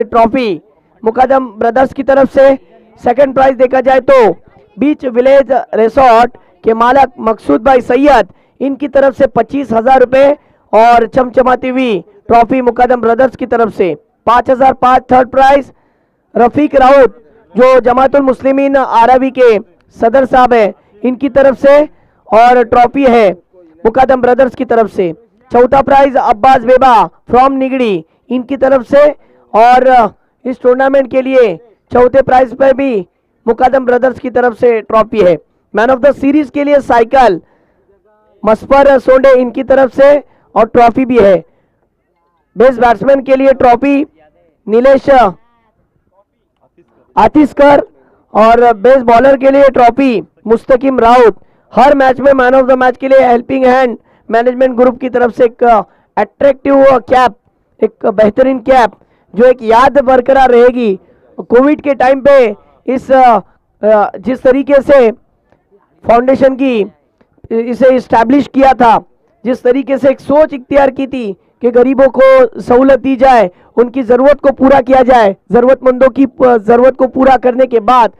Trophy मुकदम brothers की तरफ से। सेकंड प्राइज देखा जाए तो बीच विलेज रिसोर्ट के मालक मकसूद भाई सैयद, इनकी तरफ से 25,000 रुपए और चमचमाती हुई ट्रॉफी मुकदम ब्रदर्स की तरफ से 5,005। थर्ड प्राइज रफीक राउत जो जमातुल मुस्लिमीन आरवी के सदर साहब है, इनकी तरफ से और ट्रॉफी है मुकदम ब्रदर्स की तरफ से। चौथा प्राइज अब्बास बेबा फ्रॉम निगड़ी, इनकी तरफ से और इस टूर्नामेंट के लिए चौथे प्राइज पर भी मुकदम ब्रदर्स की तरफ से ट्रॉफी है। मैन ऑफ द सीरीज के लिए साइकिल मस्फर सोंडे, इनकी तरफ से और ट्रॉफी भी है। बेस्ट बैट्समैन के लिए ट्रॉफी नीलेश आतिशकर और बेस्ट बॉलर के लिए ट्रॉफी मुस्तकिम राउत। हर मैच में मैन ऑफ द मैच के लिए हेल्पिंग हैंड मैनेजमेंट ग्रुप की तरफ से एक अट्रैक्टिव कैप, एक बेहतरीन कैप जो एक याद बरकरार रहेगी। कोविड के टाइम पे इस जिस तरीके से फाउंडेशन की इसे इस्टेब्लिश किया था, जिस तरीके से एक सोच इख्तियार की थी कि गरीबों को सहूलत दी जाए, उनकी ज़रूरत को पूरा किया जाए, ज़रूरतमंदों की ज़रूरत को पूरा करने के बाद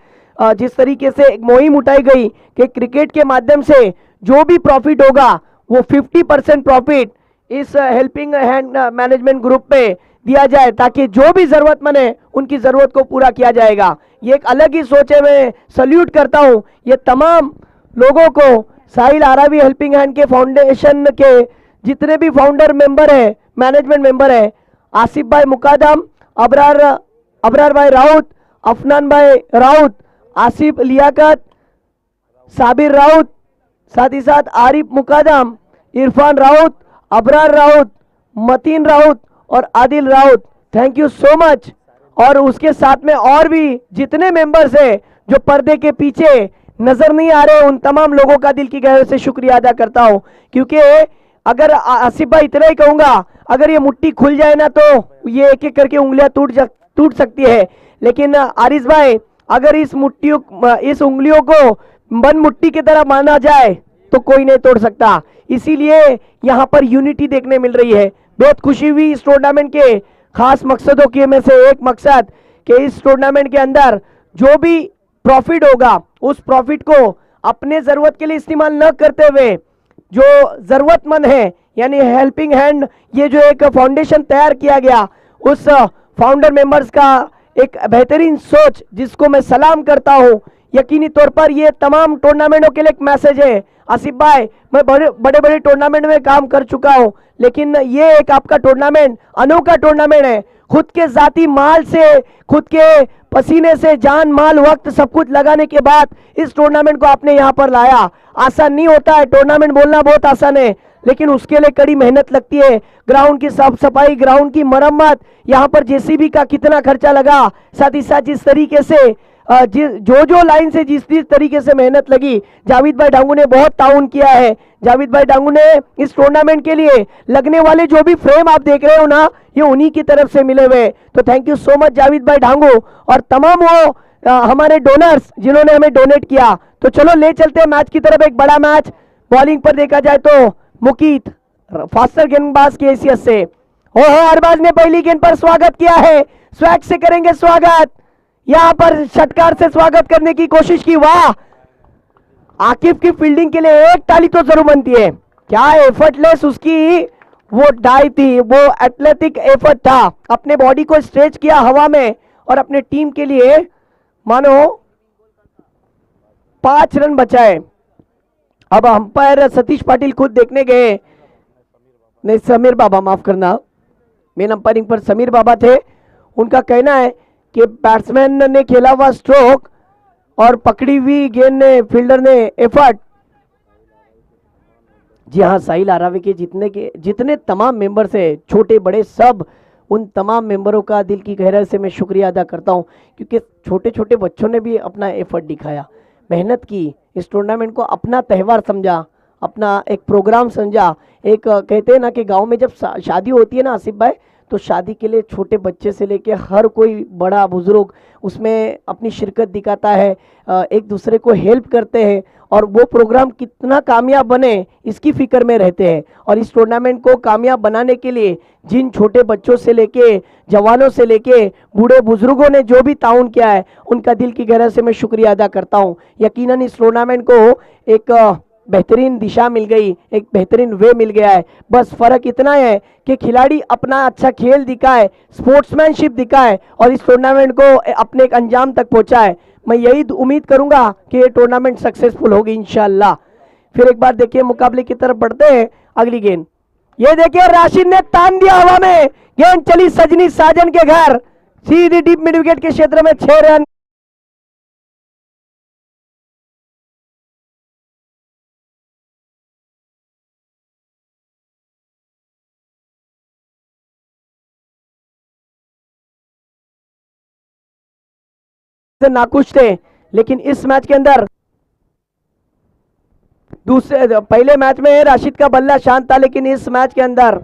जिस तरीके से एक मुहिम उठाई गई कि क्रिकेट के माध्यम से जो भी प्रॉफिट होगा वो 50% प्रॉफिट इस हेल्पिंग हैंड मैनेजमेंट ग्रुप पे दिया जाए, ताकि जो भी ज़रूरतमंद है उनकी ज़रूरत को पूरा किया जाएगा। ये एक अलग ही सोच है। मैं सल्यूट करता हूँ ये तमाम लोगों को, साहिल आरावी हेल्पिंग हैंड के फाउंडेशन के जितने भी फाउंडर मेंबर है, मैनेजमेंट मेंबर है, आसिफ भाई मुकादम, अबरार भाई राउत, अफनान भाई राउत, आसिफ लियाकत, साबिर राउत, साथ ही साथ आरिफ मुकादम, इरफान राउत, अबरार राउत, मतीन राउत और Adil Raut, thank you so much. और उसके साथ में और भी जितने मेंबर्स हैं जो पर्दे के पीछे नजर नहीं आ रहे, उन तमाम लोगों का दिल की गहराई से शुक्रिया अदा करता हूं। क्योंकि अगर आसिफ भाई इतना ही कहूंगा, अगर ये मुट्ठी खुल जाए ना तो ये एक एक करके उंगलियां टूट सकती है, लेकिन आरिस भाई अगर इस उंगलियों को बंद मुट्ठी की तरह माना जाए तो कोई नहीं तोड़ सकता। इसीलिए यहाँ पर यूनिटी देखने मिल रही है। बहुत खुशी हुई इस टूर्नामेंट के खास मकसदों के में से एक मकसद कि इस टूर्नामेंट के अंदर जो भी प्रॉफिट होगा उस प्रॉफिट को अपने जरूरत के लिए इस्तेमाल न करते हुए जो जरूरतमंद है, यानी हेल्पिंग हैंड, ये जो एक फाउंडेशन तैयार किया गया, उस फाउंडर मेंबर्स का एक बेहतरीन सोच जिसको मैं सलाम करता हूं। यकीनी तौर पर ये तमाम टूर्नामेंटों के लिए एक मैसेज है। आसिफ भाई, मैं बड़े बड़े टूर्नामेंट में काम कर चुका हूं, लेकिन ये एक आपका टूर्नामेंट अनोखा टूर्नामेंट है। खुद के जाती माल से, खुद के पसीने से, जान माल वक्त सब कुछ लगाने के बाद इस टूर्नामेंट को आपने यहाँ पर लाया। आसान नहीं होता है, टूर्नामेंट बोलना बहुत आसान है, लेकिन उसके लिए कड़ी मेहनत लगती है। ग्राउंड की साफ सफाई, ग्राउंड की मरम्मत, यहाँ पर जेसीबी का कितना खर्चा लगा, साथ ही साथ जिस तरीके से जो लाइन से जिस तरीके से मेहनत लगी, जावेद भाई डांगू ने बहुत ताउन किया है। जावेद भाई डांगू ने इस टूर्नामेंट के लिए लगने वाले जो भी फ्रेम आप देख रहे हो ना, ये उन्हीं की तरफ से मिले हुए। तो thank you so much Javed भाई डांगू और तमाम वो हमारे डोनर्स जिन्होंने हमें डोनेट किया। तो चलो ले चलते हैं मैच की तरफ। एक बड़ा मैच बॉलिंग पर देखा जाए तो मुकीत फास्टर गेंदबाज की हैसियत से अरबाज ने पहली गेंद पर स्वागत किया है। स्वैग से करेंगे स्वागत, यहां पर षटकार से स्वागत करने की कोशिश की। वाह, आकिफ की फील्डिंग के लिए एक ताली तो जरूर बनती है। क्या एफर्टलेस उसकी वो डाई थी, वो एथलेटिक एफर्ट था। अपने बॉडी को स्ट्रेच किया हवा में और अपने टीम के लिए मानो 5 रन बचाए। अब अंपायर सतीश पाटिल खुद देखने गए, नहीं समीर बाबा, माफ करना, मेन अंपायरिंग पर समीर बाबा थे। उनका कहना है कि बैट्समैन ने खेला हुआ स्ट्रोक और पकड़ी हुई गेंद ने फील्डर ने एफर्ट। जी हाँ, साहिल आरावी के जितने तमाम मेंबर्स है, छोटे बड़े सब, उन तमाम मेंबरों का दिल की गहराई से मैं शुक्रिया अदा करता हूं, क्योंकि छोटे छोटे बच्चों ने भी अपना एफर्ट दिखाया, मेहनत की, इस टूर्नामेंट को अपना त्यौहार समझा, अपना एक प्रोग्राम समझा। एक कहते हैं ना कि गांव में जब शादी होती है ना आसिफ भाई, तो शादी के लिए छोटे बच्चे से लेके हर कोई बड़ा बुजुर्ग उसमें अपनी शिरकत दिखाता है, एक दूसरे को हेल्प करते हैं और वो प्रोग्राम कितना कामयाब बने इसकी फिक्र में रहते हैं। और इस टूर्नामेंट को कामयाब बनाने के लिए जिन छोटे बच्चों से लेके जवानों से लेके बूढ़े बुजुर्गों ने जो भी ताउन किया है उनका दिल की गहराई से मैं शुक्रिया अदा करता हूं। यकीनन इस टूर्नामेंट को एक बेहतरीन दिशा मिल गई, एक बेहतरीन वे मिल गया है। बस फर्क इतना है कि खिलाड़ी अपना अच्छा खेल दिखाए, स्पोर्ट्समैनशिप दिखाए और इस टूर्नामेंट को अपने एक अंजाम तक पहुंचाए। मैं यही उम्मीद करूंगा कि ये टूर्नामेंट सक्सेसफुल होगी इंशाल्लाह। फिर एक बार देखिए मुकाबले की तरफ बढ़ते हैं। अगली गेंद ये देखिए राशिद ने तान दिया हवा में, गेंद चली सजनी साजन के घर, सीधी डीप मिड विकेट के क्षेत्र में 6 रन। नाखुश थे लेकिन इस मैच के अंदर दूसरे पहले मैच में राशिद का बल्ला शांत था लेकिन इस मैच के अंदर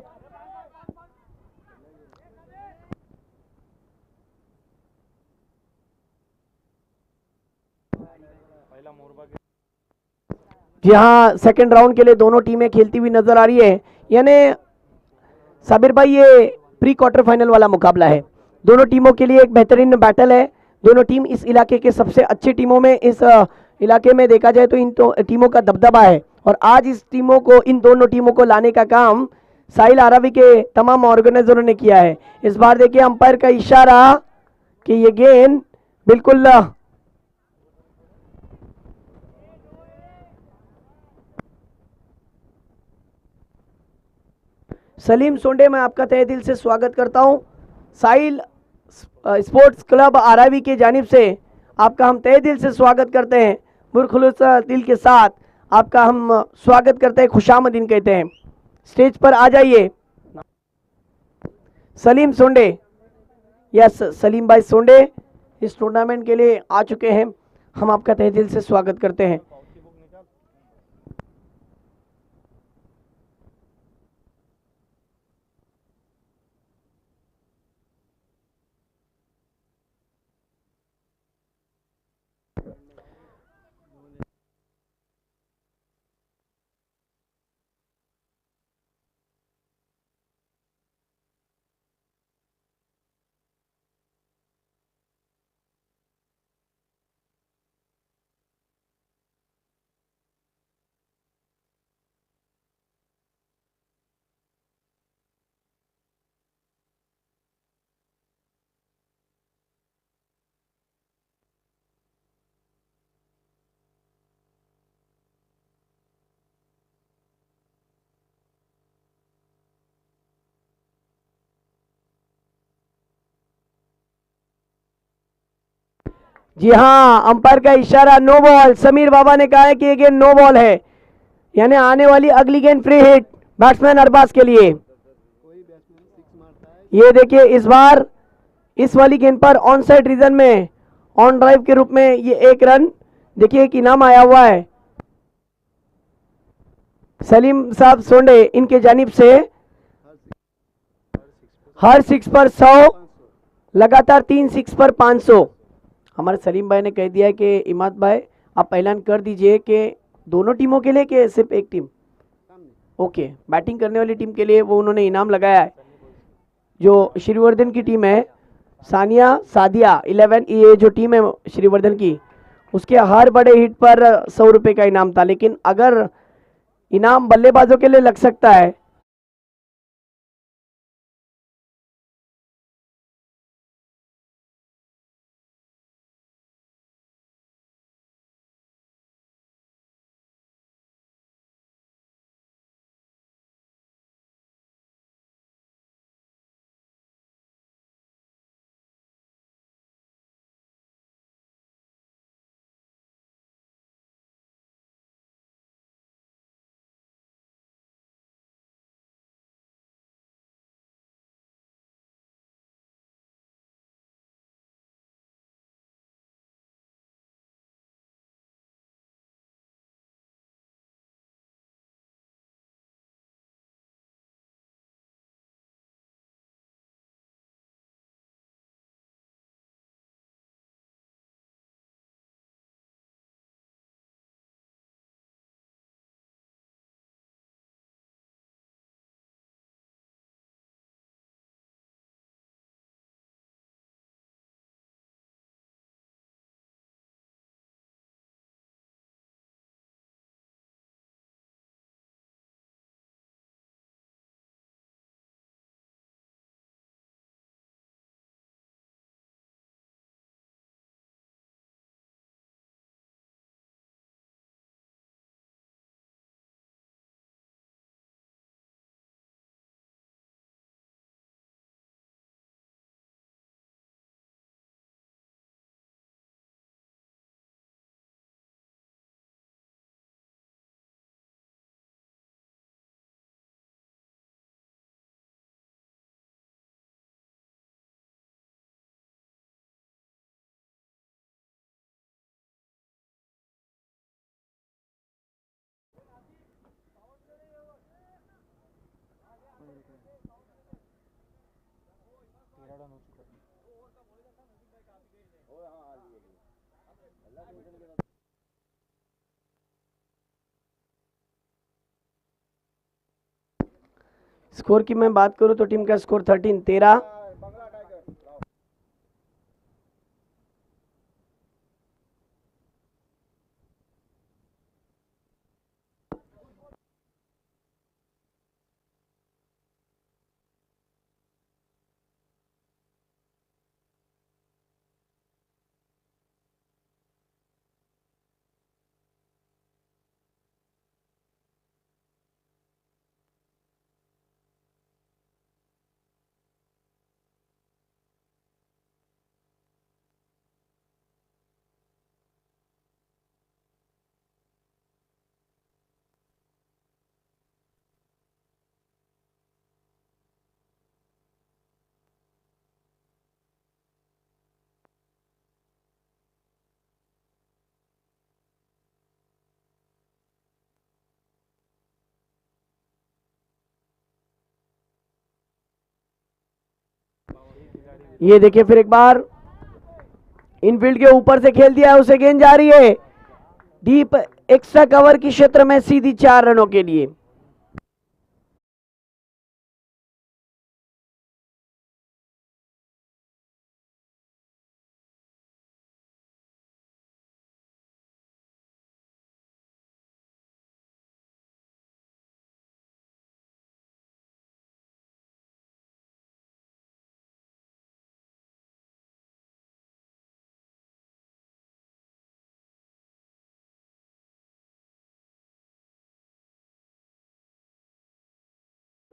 जी हाँ, सेकंड राउंड के लिए दोनों टीमें खेलती हुई नजर आ रही है। यानी साबिर भाई ये प्री क्वार्टर फाइनल वाला मुकाबला है, दोनों टीमों के लिए एक बेहतरीन बैटल है। दोनों टीम इस इलाके के सबसे अच्छी टीमों में इस इलाके में देखा जाए तो इन टीमों का दबदबा है और आज इस टीमों को इन दोनों टीमों को लाने का काम साहिल आरावी के तमाम ऑर्गेनाइजरों ने किया है। इस बार देखिए अंपायर का इशारा कि ये गेंद बिल्कुल सलीम सोंडे, मैं आपका तहे दिल से स्वागत करता हूं। साहिल स्पोर्ट्स क्लब आरावी की जानिब से आपका हम तहे दिल से स्वागत करते हैं, मुरखुलूस दिल के साथ आपका हम स्वागत करते हैं, खुशामदीन कहते हैं। स्टेज पर आ जाइए सलीम सोंडे। यस, सलीम भाई सोंडे इस टूर्नामेंट के लिए आ चुके हैं, हम आपका तहे दिल से स्वागत करते हैं। जी हाँ, अंपायर का इशारा नो बॉल, समीर बाबा ने कहा है कि ये गेंद नो बॉल है, यानी आने वाली अगली गेंद फ्री हिट बैट्समैन अरबाज के लिए। ये देखिए इस बार इस वाली गेंद पर ऑन साइड रीजन में ऑन ड्राइव के रूप में ये एक रन देखिए एक इनाम आया हुआ है सलीम साहब सोंडे इनके जानिब से। हर 6 पर 100, लगातार 3 6 पर 500। हमारे सलीम भाई ने कह दिया है कि इमाद भाई आप ऐलान कर दीजिए कि दोनों टीमों के लिए कि सिर्फ एक टीम। ओके, बैटिंग करने वाली टीम के लिए वो उन्होंने इनाम लगाया है। जो श्रीवर्धन की टीम है सानिया सादिया 11, ये जो टीम है श्रीवर्धन की, उसके हर बड़े हिट पर 100 रुपए का इनाम था, लेकिन अगर इनाम बल्लेबाजों के लिए लग सकता है स्कोर की मैं बात करूं तो टीम का स्कोर 13। ये देखिए फिर एक बार इनफील्ड के ऊपर से खेल दिया है, उसे गेंद जा रही है डीप एक्स्ट्रा कवर की क्षेत्र में सीधी 4 रनों के लिए।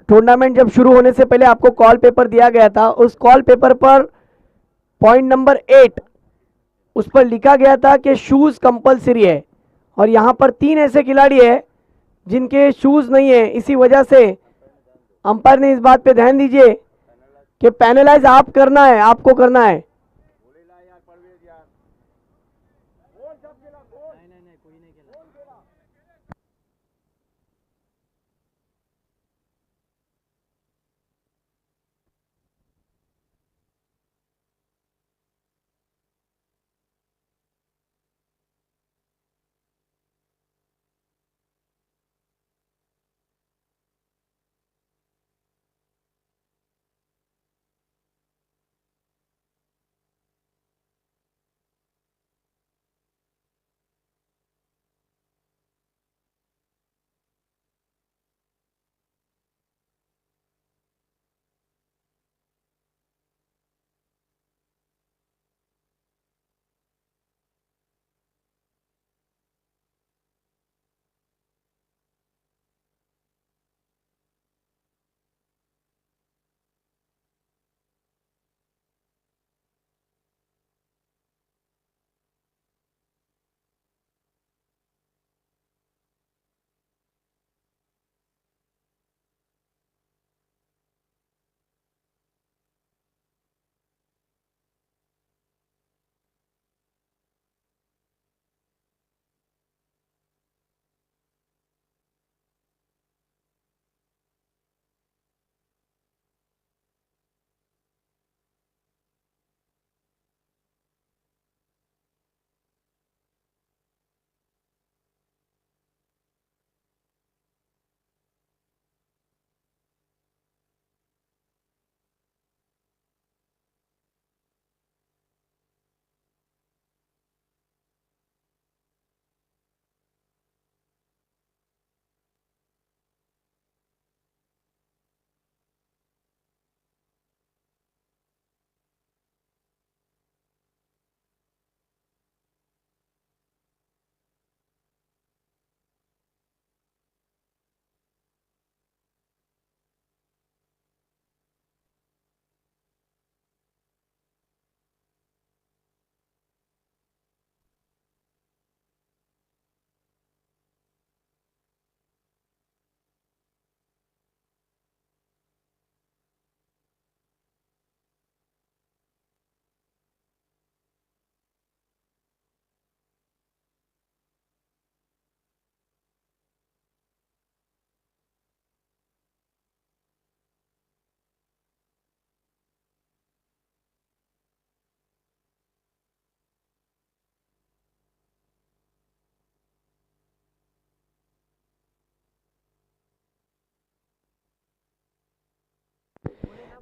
टूर्नामेंट जब शुरू होने से पहले आपको कॉल पेपर दिया गया था, उस कॉल पेपर पर पॉइंट नंबर 8 उस पर लिखा गया था कि शूज कंपलसरी है, और यहां पर 3 ऐसे खिलाड़ी हैं जिनके शूज नहीं है। इसी वजह से अंपायर ने इस बात पे ध्यान दीजिए कि पैनलाइज आप करना है, आपको करना है।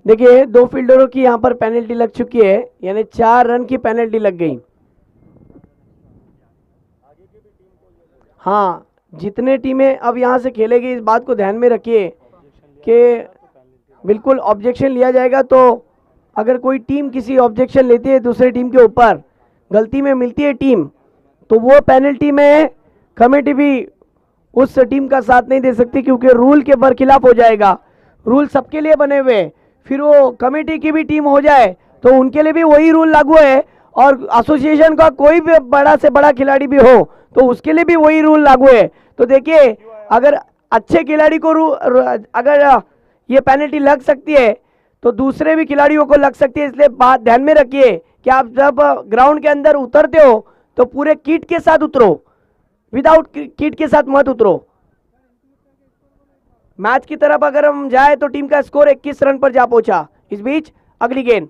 देखिए दो फील्डरों की यहाँ पर पेनल्टी लग चुकी है, यानी 4 रन की पेनल्टी लग गई। हाँ, जितने टीमें अब यहाँ से खेलेगी इस बात को ध्यान में रखिए कि बिल्कुल ऑब्जेक्शन लिया जाएगा। तो अगर कोई टीम किसी ऑब्जेक्शन लेती है दूसरी टीम के ऊपर, गलती में मिलती है टीम, तो वो पेनल्टी में कमेटी भी उस टीम का साथ नहीं दे सकती, क्योंकि रूल के बरखिलाफ हो जाएगा। रूल सबके लिए बने हुए, फिर वो कमेटी की भी टीम हो जाए तो उनके लिए भी वही रूल लागू है, और एसोसिएशन का कोई भी बड़ा से बड़ा खिलाड़ी भी हो तो उसके लिए भी वही रूल लागू है। तो देखिए अगर अच्छे खिलाड़ी को अगर ये पेनल्टी लग सकती है तो दूसरे भी खिलाड़ियों को लग सकती है। इसलिए बात ध्यान में रखिए कि आप जब ग्राउंड के अंदर उतरते हो तो पूरे किट के साथ उतरो, विदाउट किट के साथ मत उतरो। मैच की तरफ अगर हम जाए तो टीम का स्कोर 21 रन पर जा पहुंचा। इस बीच अगली गेंद,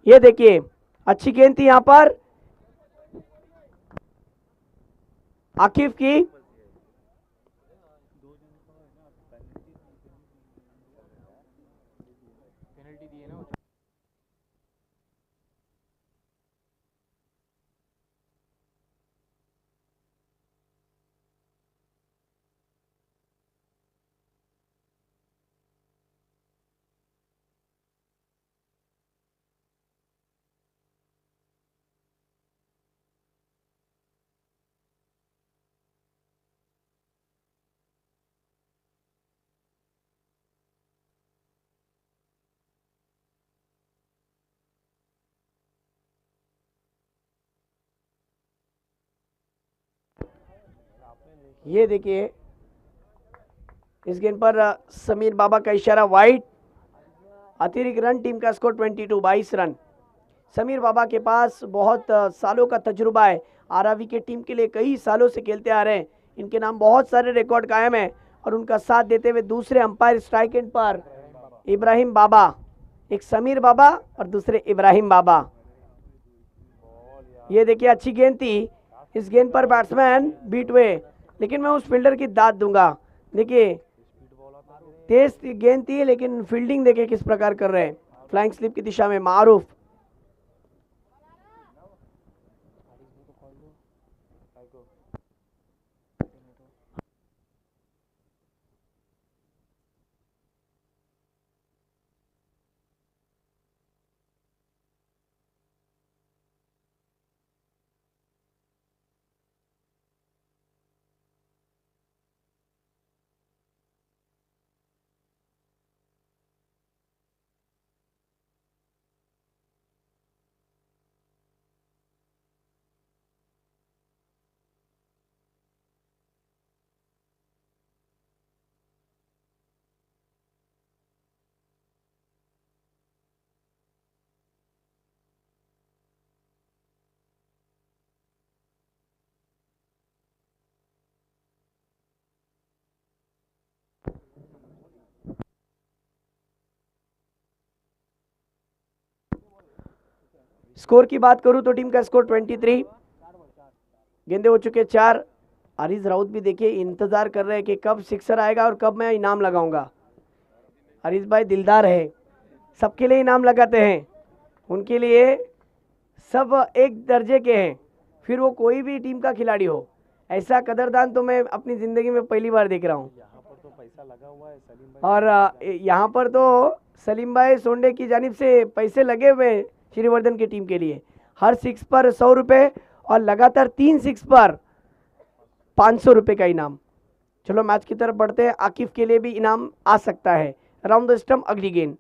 ये देखिए अच्छी गेंद थी यहां पर आकिफ की। ये देखिए इस गेंद पर समीर बाबा का इशारा वाइड, अतिरिक्त रन, टीम का स्कोर 22 रन। समीर बाबा के पास बहुत सालों का तजुर्बा है, आरआरबी के टीम के लिए कई सालों से खेलते आ रहे हैं। इनके नाम बहुत सारे रिकॉर्ड कायम है, और उनका साथ देते हुए दूसरे अंपायर स्ट्राइक एंड पर इब्राहिम बाबा, एक समीर बाबा और दूसरे इब्राहिम बाबा। ये देखिए अच्छी गेंद थी, इस गेंद पर बैट्समैन बीट हुए, लेकिन मैं उस फील्डर की दाद दूंगा। देखिए तेज गेंद थी, लेकिन फील्डिंग देखिए किस प्रकार कर रहे हैं, फ्लाइंग स्लिप की दिशा में मारूफ। स्कोर की बात करूं तो टीम का स्कोर 23, गेंदे हो चुके 4। आरिज राउत भी देखिए इंतजार कर रहे हैं कि कब सिक्सर आएगा और कब मैं इनाम लगाऊंगा। आरिज भाई दिलदार है, सबके लिए इनाम लगाते हैं, उनके लिए सब एक दर्जे के हैं, फिर वो कोई भी टीम का खिलाड़ी हो। ऐसा कदरदान तो मैं अपनी ज़िंदगी में पहली बार देख रहा हूँ। और यहाँ पर तो सलीम भाई सोंडे की जानिब से पैसे लगे हुए हैं श्रीवर्धन की टीम के लिए। हर 6 पर 100 रुपये और लगातार 3 6 पर 500 रुपये का इनाम। चलो मैच की तरफ बढ़ते हैं, आकिफ के लिए भी इनाम आ सकता है। राउंड द स्टंप अगली गेंद,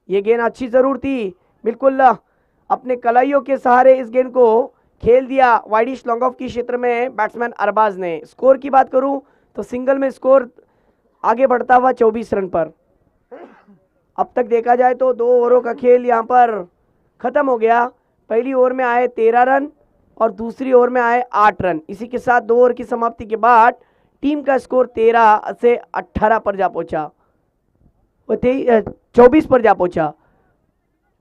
ये गेंद अच्छी ज़रूर थी, बिल्कुल अपने कलाइयों के सहारे इस गेंद को खेल दिया वाइडिश लॉन्ग ऑफ की क्षेत्र में बैट्समैन अरबाज ने। स्कोर की बात करूं तो सिंगल में स्कोर आगे बढ़ता हुआ 24 रन पर। अब तक देखा जाए तो 2 ओवरों का खेल यहां पर खत्म हो गया। पहली ओवर में आए 13 रन और दूसरी ओवर में आए 8 रन। इसी के साथ 2 ओवर की समाप्ति के बाद टीम का स्कोर 13 से 18 पर जा पहुंचा, 24 पर जा पहुंचा।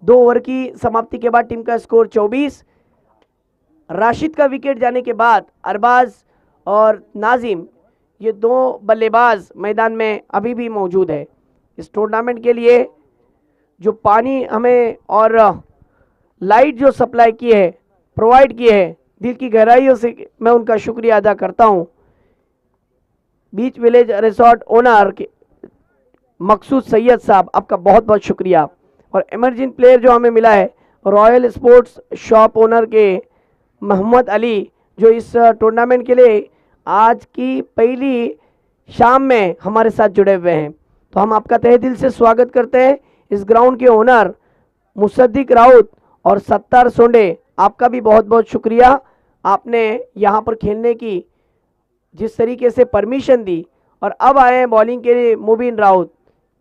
2 ओवर की समाप्ति के बाद टीम का स्कोर 24। राशिद का विकेट जाने के बाद अरबाज और नाजिम, ये 2 बल्लेबाज मैदान में अभी भी मौजूद है। इस टूर्नामेंट के लिए जो पानी हमें और लाइट जो सप्लाई की है, प्रोवाइड की है, दिल की गहराइयों से मैं उनका शुक्रिया अदा करता हूं। बीच विलेज रिसोर्ट ओनर के मकसूद सैयद साहब, आपका बहुत बहुत शुक्रिया। और इमर्जिंग प्लेयर जो हमें मिला है रॉयल स्पोर्ट्स शॉप ओनर के मोहम्मद अली, जो इस टूर्नामेंट के लिए आज की पहली शाम में हमारे साथ जुड़े हुए हैं। तो हम आपका तहे दिल से स्वागत करते हैं। इस ग्राउंड के ओनर मुसद्दिक राउत और सत्तार सोंडे, आपका भी बहुत बहुत शुक्रिया। आपने यहाँ पर खेलने की जिस तरीके से परमिशन दी, और अब आए हैं बॉलिंग के लिए मुबीन राउत,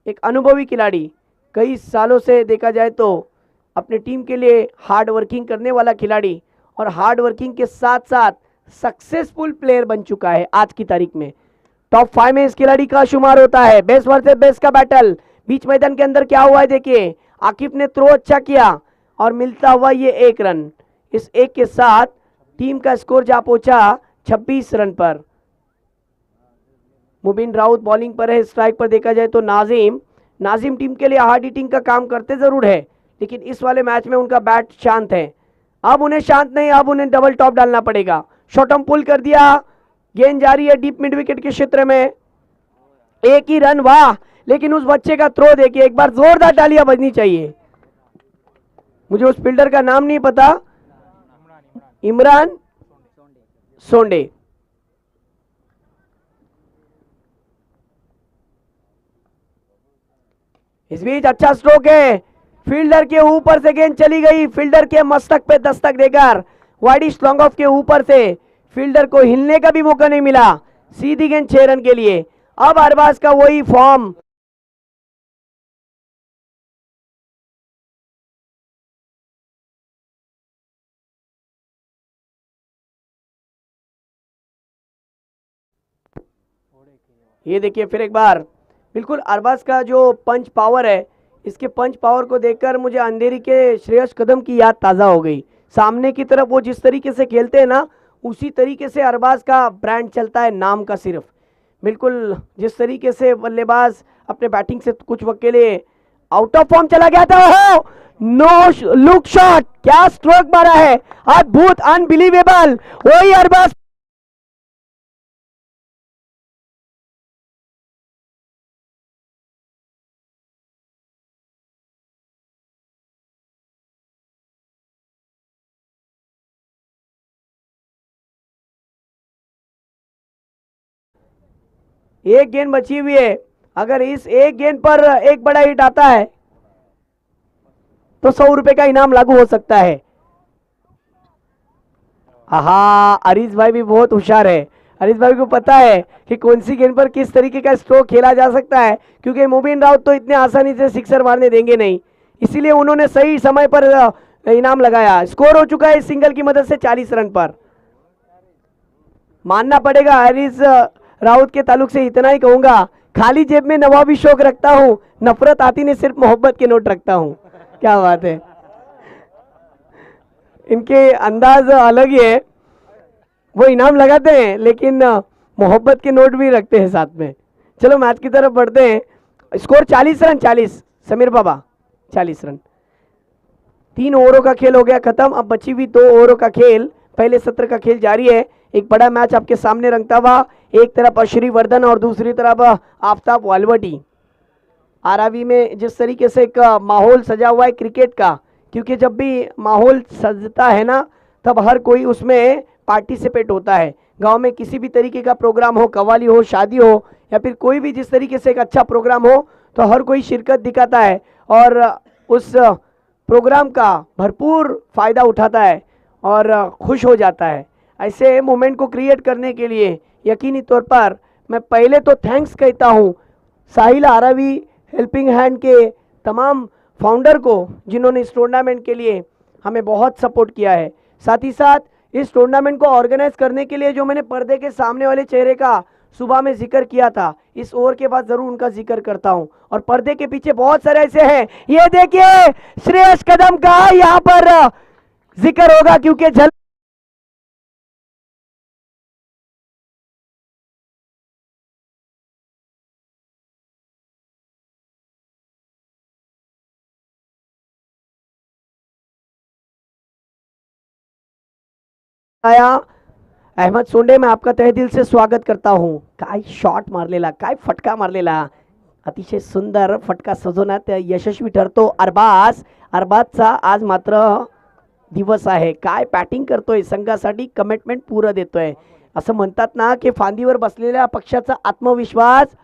एक अनुभवी खिलाड़ी, कई सालों से देखा जाए तो अपने टीम के लिए हार्ड वर्किंग करने वाला खिलाड़ी, और हार्ड वर्किंग के साथ साथ सक्सेसफुल प्लेयर बन चुका है। आज की तारीख में टॉप 5 में इस खिलाड़ी का शुमार होता है। बेस वर्सेस बेस का बैटल बीच मैदान के अंदर क्या हुआ है देखिए, आकिफ ने थ्रो अच्छा किया और मिलता हुआ ये 1 रन, इस 1 के साथ टीम का स्कोर जा पहुंचा 26 रन पर। मुबीन राउत बॉलिंग पर है। स्ट्राइक पर देखा जाए तो नाजिम टीम के लिए हार्ड हिटिंग का काम करते जरूर है, लेकिन इस वाले मैच में उनका बैट शांत है। अब उन्हें शांत नहीं, अब उन्हें डबल टॉप डालना पड़ेगा। शॉर्ट ऑन पुल कर दिया, गेंद जारी है डीप मिड विकेट के क्षेत्र में, 1 ही रन, वाह। लेकिन उस बच्चे का थ्रो देखिए, एक बार जोरदार तालियां बजनी चाहिए। मुझे उस फील्डर का नाम नहीं पता, इमरान सोंडे। इस बीच अच्छा स्ट्रोक है, फील्डर के ऊपर से गेंद चली गई, फील्डर के मस्तक पे दस्तक देकर वाइड स्लॉन्ग ऑफ के ऊपर से फील्डर को हिलने का भी मौका नहीं मिला, सीधी गेंद 6 रन के लिए। अब अरबाज का वही फॉर्म, ये देखिए फिर एक बार, बिल्कुल अरबाज का जो पंच पावर है, इसके पंच पावर को देखकर मुझे अंधेरी के श्रेयस कदम की याद ताज़ा हो गई। सामने की तरफ वो जिस तरीके से खेलते हैं ना, उसी तरीके से अरबाज का ब्रांड चलता है, नाम का सिर्फ। बिल्कुल जिस तरीके से बल्लेबाज अपने बैटिंग से कुछ वक्त के लिए आउट ऑफ फॉर्म चला गया था, हो नो लुक शॉट, क्या स्ट्रोक मारा है, अद्भुत, अनबिलीवेबल, वही अरबाज। एक गेंद बची हुई है, अगर इस एक गेंद पर एक बड़ा हिट आता है तो 100 रुपए का इनाम लागू हो सकता है। हाँ, अरीज भाई भी बहुत होशियार है। अरीज भाई को पता है कि कौन सी गेंद पर किस तरीके का स्ट्रोक खेला जा सकता है, क्योंकि मुबीन राउत तो इतने आसानी से सिक्सर मारने देंगे नहीं, इसीलिए उन्होंने सही समय पर इनाम लगाया। स्कोर हो चुका है इस सिंगल की मदद से 40 रन पर। मानना पड़ेगा हरीश राउत के ताल्लुक से इतना ही कहूंगा, खाली जेब में नवाबी शौक रखता हूं, नफरत आती नहीं, सिर्फ मोहब्बत के नोट रखता हूं। क्या बात है, इनके अंदाज अलग ही है, वो इनाम लगाते हैं लेकिन मोहब्बत के नोट भी रखते हैं साथ में। चलो मैच की तरफ बढ़ते हैं। स्कोर 40 रन, 40 समीर बाबा, 40 रन। 3 ओवरों का खेल हो गया खत्म, अब बची हुई 2 ओवरों का खेल, पहले सत्र का खेल जारी है। एक बड़ा मैच आपके सामने रंगता हुआ, एक तरफ श्रीवर्धन और दूसरी तरफ आफ्ताब वालवटी। आरावी में जिस तरीके से एक माहौल सजा हुआ है क्रिकेट का, क्योंकि जब भी माहौल सजता है ना, तब हर कोई उसमें पार्टिसिपेट होता है। गांव में किसी भी तरीके का प्रोग्राम हो, कव्वाली हो, शादी हो, या फिर कोई भी जिस तरीके से एक अच्छा प्रोग्राम हो, तो हर कोई शिरकत दिखाता है और उस प्रोग्राम का भरपूर फायदा उठाता है और खुश हो जाता है। ऐसे मोमेंट को क्रिएट करने के लिए यकीनी तौर पर मैं पहले तो थैंक्स कहता हूँ साहिल आरावी हेल्पिंग हैंड के तमाम फाउंडर को, जिन्होंने इस टूर्नामेंट के लिए हमें बहुत सपोर्ट किया है। साथ ही साथ इस टूर्नामेंट को ऑर्गेनाइज करने के लिए जो मैंने पर्दे के सामने वाले चेहरे का सुबह में जिक्र किया था, इस ओवर के बाद जरूर उनका जिक्र करता हूं। और पर्दे के पीछे बहुत सारे ऐसे हैं, ये देखिए श्रेयस कदम का यहाँ पर जिक्र होगा, क्योंकि जल आया अहमद सोंडे, मैं आपका तहे दिल से स्वागत करता हूं. काय शॉट मारलेला, काय फटका मारलेला, अतिशय सुंदर फटका सजवण्यात यशस्वी ठरतो अरबाजचा. आज मात्र दिवस आहे. काय बॅटिंग करतोय, संघासाठी कमिटमेंट पुरं देतोय. असं म्हणतात ना की फांदीवर बसलेल्या पक्षाचा आत्मविश्वास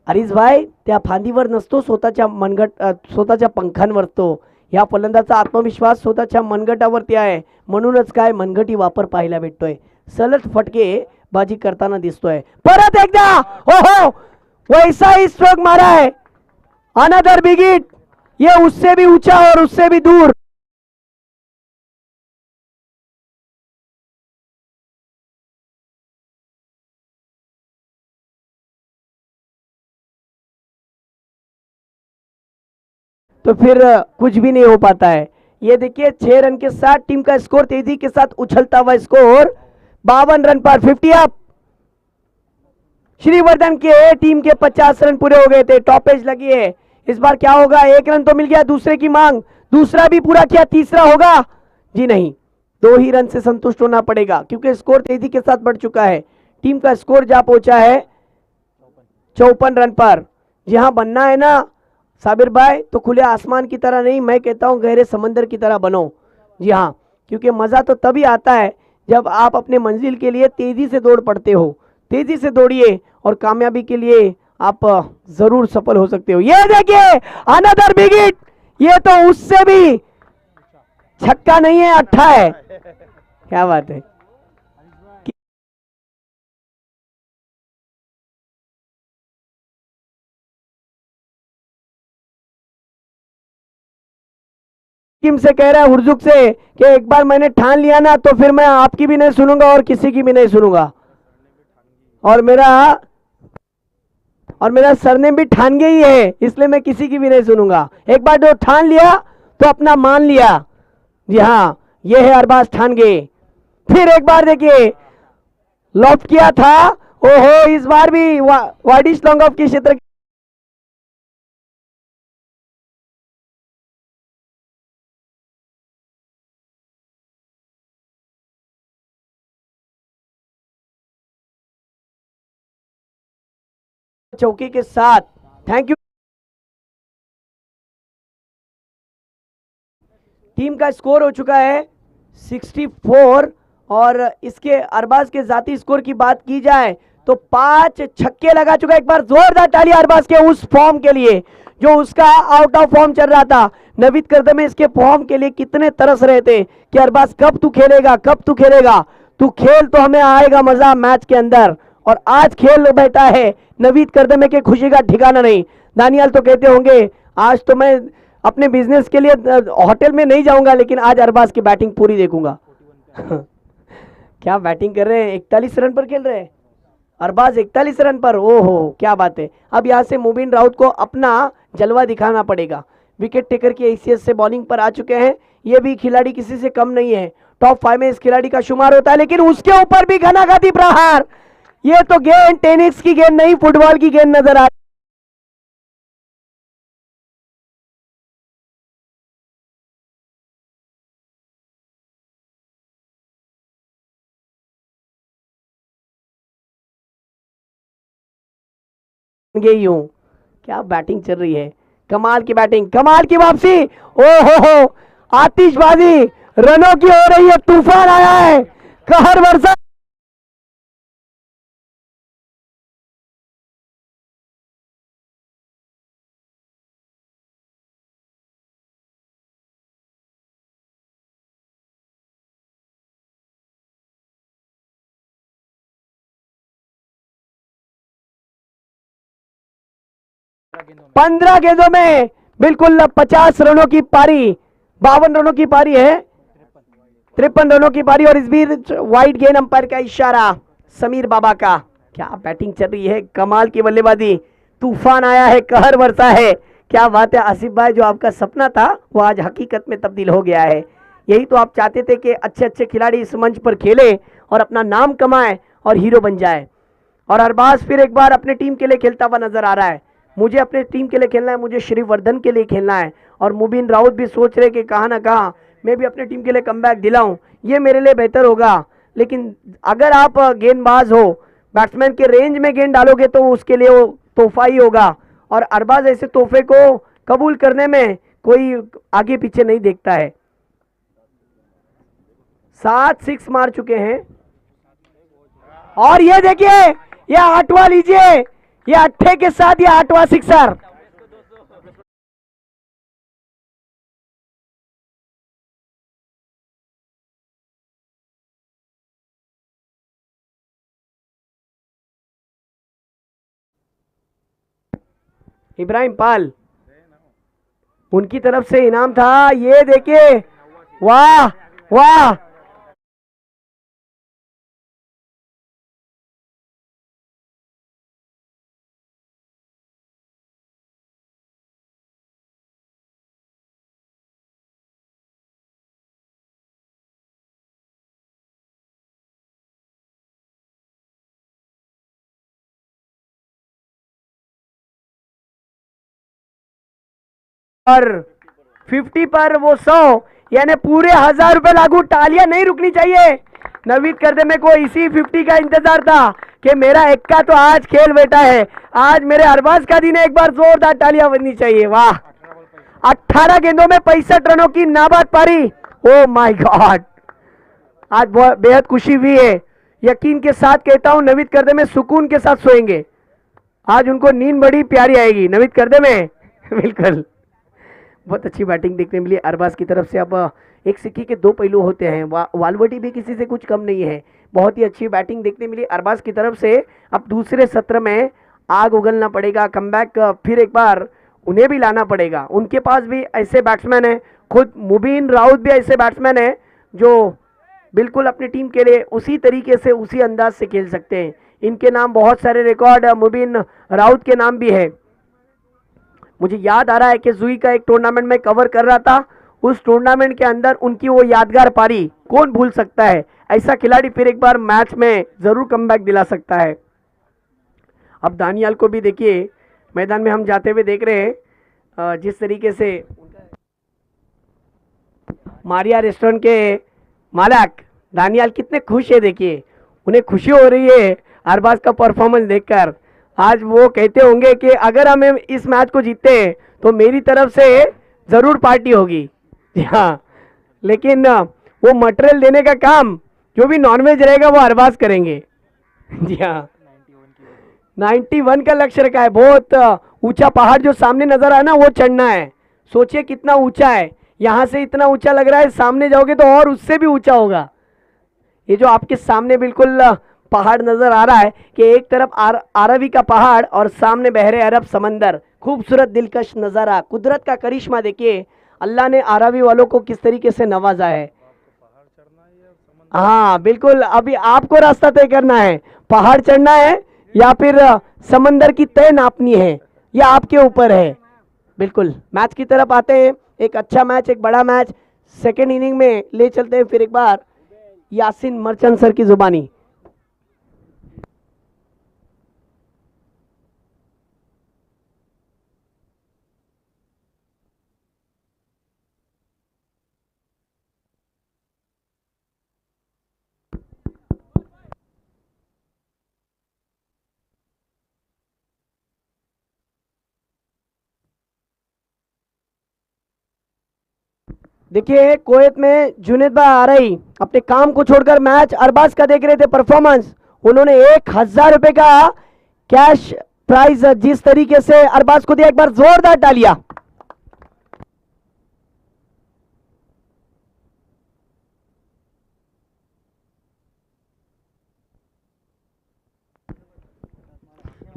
हरीश भाई त्या फांदीवर नसतो, स्वतःच्या पंखांवर तो. या फलंदाचा आत्मविश्वास स्वतःच्या मनगटावरती आहे, म्हणूनच काय मनगटी वापर पाहायला भेटतोय. सलट फटके बाजी करताना दिसतोय. परत एकदा हो हो वैसा ही स्ट्रोक मारा है, अनदर बिग हिट, ये उससे भी ऊंचा और उससे भी दूर. तो फिर कुछ भी नहीं हो पाता है. ये देखिए 6 रन के साथ टीम का स्कोर तेजी के साथ उछलता हुआ स्कोर 52 रन पर 50 अप. श्रीवर्धन के टीम के 50 रन पूरे हो गए थे. टॉप एज लगी है. इस बार क्या होगा, 1 रन तो मिल गया, दूसरे की मांग, दूसरा भी पूरा किया, तीसरा होगा जी नहीं, 2 ही रन से संतुष्ट होना पड़ेगा क्योंकि स्कोर तेजी के साथ बढ़ चुका है. टीम का स्कोर जा पहुंचा है 54 रन पर. जी हाँ, बनना है ना साबिर भाई तो खुले आसमान की तरह नहीं, मैं कहता हूं गहरे समंदर की तरह बनो. जी हाँ, क्योंकि मजा तो तभी आता है जब आप अपने मंजिल के लिए तेजी से दौड़ पड़ते हो. तेजी से दौड़िए और कामयाबी के लिए आप जरूर सफल हो सकते हो. ये देखिए अनदर बिग हिट, ये तो उससे भी छक्का नहीं है, अट्ठा है. क्या बात है. टीम से कह रहा है हुरजुक से कि एक बार मैंने ठान लिया ना तो फिर मैं आपकी भी नहीं सुनूंगा और किसी की भी नहीं सुनूंगा. और मेरा सरनेम भी ठान गई है, इसलिए मैं किसी की भी नहीं सुनूंगा. एक बार जो ठान लिया तो अपना मान लिया. जी हाँ, ये है अरबाज ठान गए. फिर एक बार देखिए लॉफ्ट किया था. ओहो, इस बार भी वाइडिश लॉन्ग ऑफ के क्षेत्र 4 के साथ. Thank you. टीम का स्कोर हो चुका है 64 और इसके अरबाज के जाती स्कोर की बात की जाए तो 5 छक्के लगा चुका है. एक बार जोरदार ताली अरबाज के उस फॉर्म के लिए जो उसका आउट ऑफ फॉर्म चल रहा था. नवीद करदमे इसके फॉर्म के लिए कितने तरस रहे थे कि अरबाज कब तू खेलेगा, कब तू खेलेगा, तू खेल तो हमें आएगा मजा मैच के अंदर. और आज खेल बैठा है नवीद करदमे के खुशी का ठिकाना नहीं. दानियाल तो कहते होंगे आज तो मैं अपने बिजनेस के लिए होटल में नहीं जाऊंगा लेकिन आज अरबाज की बैटिंग पूरी देखूंगा. क्या बैटिंग कर रहे हैं, 41 रन पर खेल रहे हैं अरबाज, 41 रन पर. ओहो क्या बात है. अब यहां से मुबीन राउत को अपना जलवा दिखाना पड़ेगा. विकेट टेकर की हैसियत से बॉलिंग पर आ चुके हैं. ये भी खिलाड़ी किसी से कम नहीं है. टॉप 5 में इस खिलाड़ी का शुमार होता है लेकिन उसके ऊपर भी घनाघाती प्रहार. ये तो गेंद टेनिस की गेंद नहीं, फुटबॉल की गेंद नजर आ. गई हूं. क्या बैटिंग चल रही है, कमाल की बैटिंग, कमाल की वापसी. ओ हो आतिशबाजी रनों की हो रही है, तूफान आया है, कहर वर्षा. पंद्रह गेंदों में बिल्कुल 50 रनों की पारी, 52 रनों की पारी है, 53 रनों की पारी. और इस बीच वाइड गेंद अंपायर का इशारा समीर बाबा का. क्या बैटिंग चल रही है, कमाल की बल्लेबाजी, तूफान आया है, कहर बरसा है. क्या बात है आसिफ भाई, जो आपका सपना था वो आज हकीकत में तब्दील हो गया है. यही तो आप चाहते थे कि अच्छे अच्छे खिलाड़ी इस मंच पर खेले और अपना नाम कमाए और हीरो बन जाए. और अरबाज फिर एक बार अपने टीम के लिए खेलता हुआ नजर आ रहा है. मुझे अपने टीम के लिए खेलना है, मुझे श्रीवर्धन के लिए खेलना है. और मुबीन राउत भी सोच रहे कि कहाँ ना कहाँ मैं भी अपने टीम के लिए कमबैक दिलाऊं, ये मेरे लिए बेहतर होगा। लेकिन अगर आप गेंदबाज हो, बैट्समैन के रेंज में गेंद डालोगे तो उसके लिए वो तोहफा ही होगा, और अरबाज ऐसे तोहफे को कबूल करने में कोई आगे पीछे नहीं देखता है। 7 6 मार चुके हैं, और ये देखिए, ये 8वां लीजिए, ये 8 के साथ ये 8वां सिक्सर। इब्राहिम पाल, उनकी तरफ से इनाम था, ये देखिए, वाह वाह। और 50 पर वो 100, यानी पूरे 1000 रुपए लागू। तालियां नहीं रुकनी चाहिए। नवीद करदे में को इसी 50 का इंतजार था कि मेरा एक्का तो आज खेल बैठा है, आज मेरे अरबाज का दिन है, एक बार जोरदार तालियां बजनी चाहिए। वाह, 18 गेंदों में 65 रनों की नाबाद पारी। ओ माय गॉड, आज बहुत बेहद खुशी हुई है। यकीन के साथ कहता हूं, नवीद करदे में सुकून के साथ सोएंगे, आज उनको नींद बड़ी प्यारी आएगी नवीद करदे में। बिल्कुल, बहुत अच्छी बैटिंग देखने मिली अरबाज की तरफ से। अब एक सिक्के के दो पहलू होते हैं, वालवटी भी किसी से कुछ कम नहीं है। बहुत ही अच्छी बैटिंग देखने मिली अरबाज की तरफ से। अब दूसरे सत्र में आग उगलना पड़ेगा, कमबैक फिर एक बार उन्हें भी लाना पड़ेगा। उनके पास भी ऐसे बैट्समैन हैं, खुद मुबीन राउत भी ऐसे बैट्समैन हैं जो बिल्कुल अपनी टीम के लिए उसी तरीके से, उसी अंदाज से खेल सकते हैं। इनके नाम बहुत सारे रिकॉर्ड मुबीन राउत के नाम भी है। मुझे याद आ रहा है कि जुई का एक टूर्नामेंट में कवर कर रहा था, उस टूर्नामेंट के अंदर उनकी वो यादगार पारी कौन भूल सकता है। ऐसा खिलाड़ी फिर एक बार मैच में जरूर कमबैक दिला सकता है। अब दानियाल को भी देखिए, मैदान में हम जाते हुए देख रहे हैं, जिस तरीके से मारिया रेस्टोरेंट के मालिक दानियाल कितने खुश है। देखिए, उन्हें खुशी हो रही है अरबाज का परफॉर्मेंस देखकर। आज वो कहते होंगे कि अगर हम इस मैच को जीतते हैं तो मेरी तरफ से जरूर पार्टी होगी। जी हाँ, लेकिन वो मटेरियल देने का काम जो भी नॉनवेज रहेगा वो अरबाज करेंगे। जी हाँ, 91 का लक्ष्य रखा है। बहुत ऊंचा पहाड़ जो सामने नजर आया ना, वो चढ़ना है। सोचिए कितना ऊंचा है, यहां से इतना ऊंचा लग रहा है, सामने जाओगे तो और उससे भी ऊंचा होगा। ये जो आपके सामने बिल्कुल पहाड़ नजर आ रहा है कि एक तरफ अरबी का पहाड़ और सामने बहरे अरब समंदर, खूबसूरत दिलकश नजारा, कुदरत का करिश्मा। देखिए अल्लाह ने अरबी वालों को किस तरीके से नवाजा है। हाँ बिल्कुल, अभी आपको रास्ता तय करना है, पहाड़ चढ़ना है या फिर समंदर की तय नापनी है, यह आपके ऊपर है। बिल्कुल, मैच की तरफ आते हैं। एक अच्छा मैच, एक बड़ा मैच सेकेंड इनिंग में ले चलते हैं फिर एक बार यासिन मर्चेंट सर की जुबानी। देखिए कुवैत में जुनेद भाई आ रही अपने काम को छोड़कर मैच अरबाज का देख रहे थे परफॉर्मेंस। उन्होंने 1000 रुपए का कैश प्राइज जिस तरीके से अरबाज को दिया, एक बार जोरदार तालियां।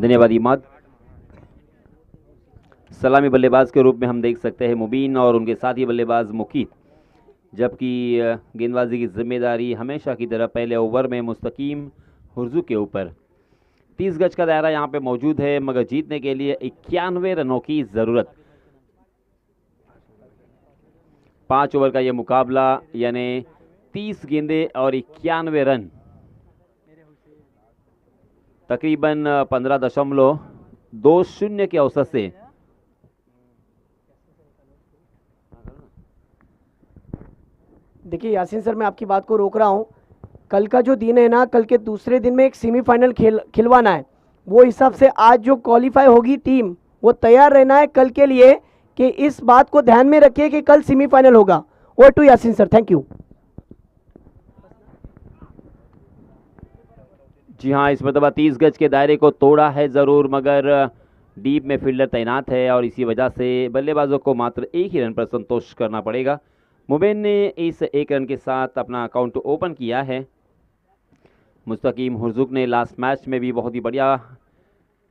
धन्यवाद इमाद। सलामी बल्लेबाज के रूप में हम देख सकते हैं मुबीन और उनके साथी बल्लेबाज मुकीत, जबकि गेंदबाजी की जिम्मेदारी हमेशा की तरह पहले ओवर में मुस्तकीम हुर्जू के ऊपर। 30 गज का दायरा यहाँ पे मौजूद है, मगर जीतने के लिए 91 रनों की ज़रूरत। 5 ओवर का ये मुकाबला, यानी 30 गेंदें और 91 रन, तकरीबन 15.20 के औसत से देखिए यासीन सर, मैं आपकी बात को रोक रहा हूँ। कल का जो दिन है ना, कल के दूसरे दिन में एक सेमीफाइनल खिलवाना है। वो हिसाब से आज जो क्वालिफाई होगी टीम, वो तैयार रहना है कल के लिए, कि इस बात को ध्यान में रखिए कि कल सेमीफाइनल होगा। Over to Yaseen sir, thank you. जी हाँ, इस मरतबा 30 गज के दायरे को तोड़ा है ज़रूर, मगर डीप में फील्डर तैनात है और इसी वजह से बल्लेबाजों को मात्र एक ही रन पर संतोष करना पड़ेगा। मुबीन ने इस एक रन के साथ अपना अकाउंट ओपन किया है। मुस्तकीम हुर्जुक ने लास्ट मैच में भी बहुत ही बढ़िया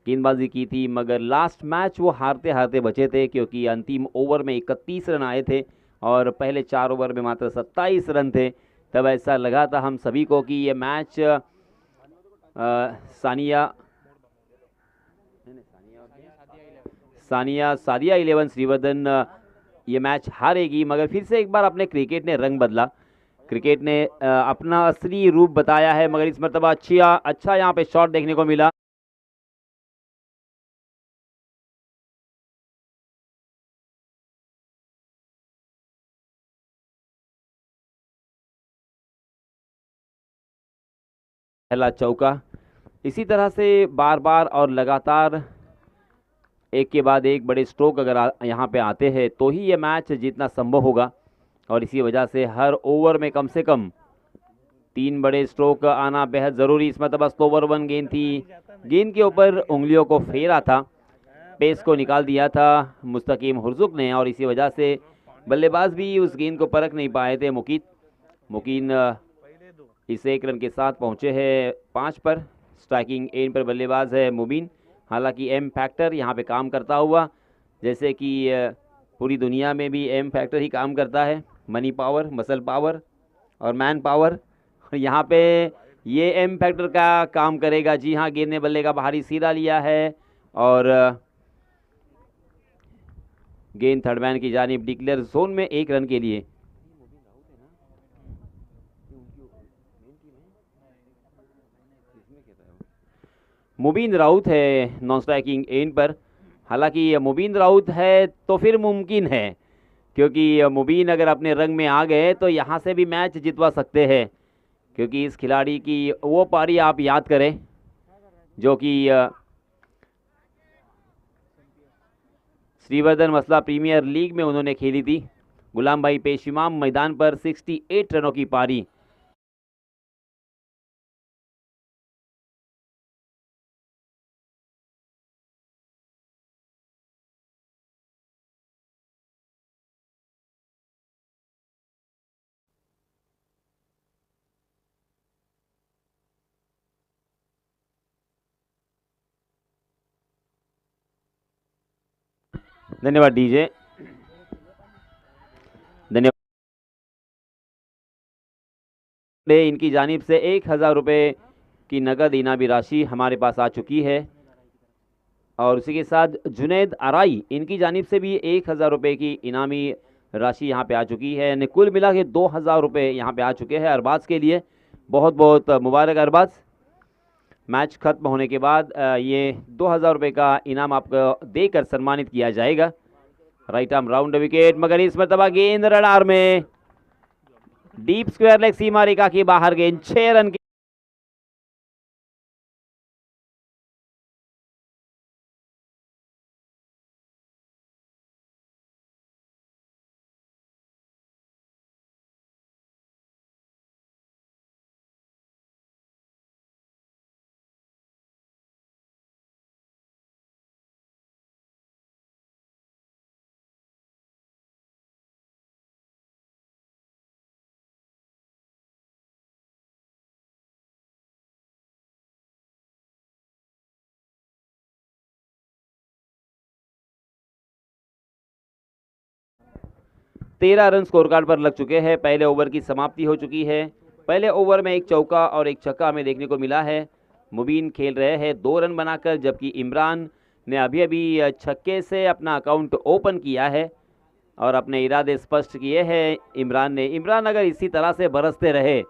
गेंदबाजी की थी, मगर लास्ट मैच वो हारते हारते बचे थे, क्योंकि अंतिम ओवर में 31 रन आए थे और पहले 4 ओवर में मात्र 27 रन थे। तब ऐसा लगा था हम सभी को कि ये मैच सादिया 11 श्रीवर्धन ये मैच हारेगी, मगर फिर से एक बार अपने क्रिकेट ने रंग बदला। क्रिकेट ने अपना असली रूप बताया है, मगर इस मरतबा अच्छा यहाँ पे शॉट देखने को मिला। पहला चौका, इसी तरह से बार बार और लगातार एक के बाद एक बड़े स्ट्रोक अगर यहाँ पे आते हैं तो ही ये मैच जीतना संभव होगा, और इसी वजह से हर ओवर में कम से कम 3 बड़े स्ट्रोक आना बेहद ज़रूरी। इस मतलब ओवर 1 गेंद थी, गेंद के ऊपर उंगलियों को फेरा था, पेस को निकाल दिया था मुस्तकीम हुर्जुक ने, और इसी वजह से बल्लेबाज भी उस गेंद को परख नहीं पाए थे। मुकीन इस एक रन के साथ पहुंचे हैं 5 पर। स्ट्राइकिंग एंड पर बल्लेबाज है मुबीन। हालांकि एम फैक्टर यहाँ पे काम करता हुआ, जैसे कि पूरी दुनिया में भी एम फैक्टर ही काम करता है, मनी पावर, मसल पावर और मैन पावर, और यहाँ पे ये एम फैक्टर का काम करेगा। जी हाँ, गेंद ने बल्ले का बाहरी सीधा लिया है और गेंद थर्ड मैन की जानिब डिक्लेयर जोन में 1 रन के लिए। मुबीन राउत है नॉन स्ट्राइकिंग एंड पर। हालांकि मुबीन राउत है तो फिर मुमकिन है, क्योंकि मुबीन अगर अपने रंग में आ गए तो यहाँ से भी मैच जितवा सकते हैं, क्योंकि इस खिलाड़ी की वो पारी आप याद करें जो कि श्रीवर्धन मसला प्रीमियर लीग में उन्होंने खेली थी। गुलाम भाई पेशिमाम मैदान पर 68 रनों की पारी। धन्यवाद डीजे, धन्यवाद। इनकी जानिब से 1000 रुपये की नकद इनामी राशि हमारे पास आ चुकी है, और उसी के साथ जुनैद आराई, इनकी जानिब से भी 1000 रुपये की इनामी राशि यहाँ पे आ चुकी है, यानी कुल मिला के 2000 रुपये यहाँ पे आ चुके हैं अरबाज के लिए। बहुत बहुत मुबारक अरबाज। मैच खत्म होने के बाद ये 2000 रुपये का इनाम आपको देकर सम्मानित किया जाएगा। राइट आर्म राउंड विकेट, मगर इस मरतबा गेंद रडार में, डीप स्क्वायर लेग सीमा रेखा के बाहर गेंद 6 रन की। तेरह रन स्कोर कार्ड पर लग चुके हैं। पहले ओवर की समाप्ति हो चुकी है। पहले ओवर में एक चौका और एक छक्का हमें देखने को मिला है। मुबीन खेल रहे हैं 2 रन बनाकर, जबकि इमरान ने अभी अभी छक्के से अपना अकाउंट ओपन किया है और अपने इरादे स्पष्ट किए हैं इमरान अगर इसी तरह से बरसते रहे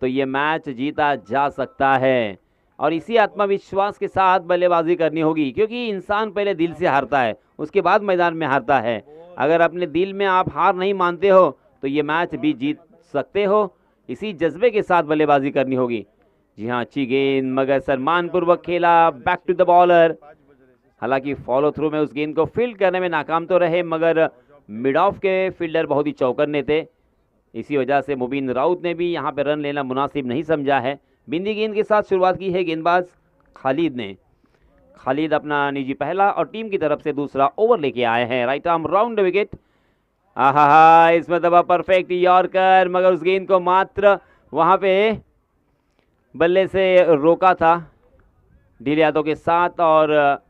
तो ये मैच जीता जा सकता है, और इसी आत्मविश्वास के साथ बल्लेबाजी करनी होगी, क्योंकि इंसान पहले दिल से हारता है, उसके बाद मैदान में हारता है। अगर अपने दिल में आप हार नहीं मानते हो तो ये मैच भी जीत सकते हो, इसी जज्बे के साथ बल्लेबाजी करनी होगी। जी हाँ, अच्छी गेंद मगर सम्मानपूर्वक खेला, बैक टू द बॉलर। हालांकि फॉलो थ्रू में उस गेंद को फील्ड करने में नाकाम तो रहे, मगर मिड ऑफ के फील्डर बहुत ही चौकन्ने थे। इसी वजह से मुबीन राउत ने भी यहाँ पे रन लेना मुनासिब नहीं समझा है। बिंदी गेंद के साथ शुरुआत की है गेंदबाज खालिद ने। खालिद अपना निजी पहला और टीम की तरफ से दूसरा ओवर लेके आए हैं। Right arm round wicket. आहा, इसमें दबा परफेक्ट यॉर्कर, मगर उस गेंद को मात्र वहां पे बल्ले से रोका था ढील यादव के साथ, और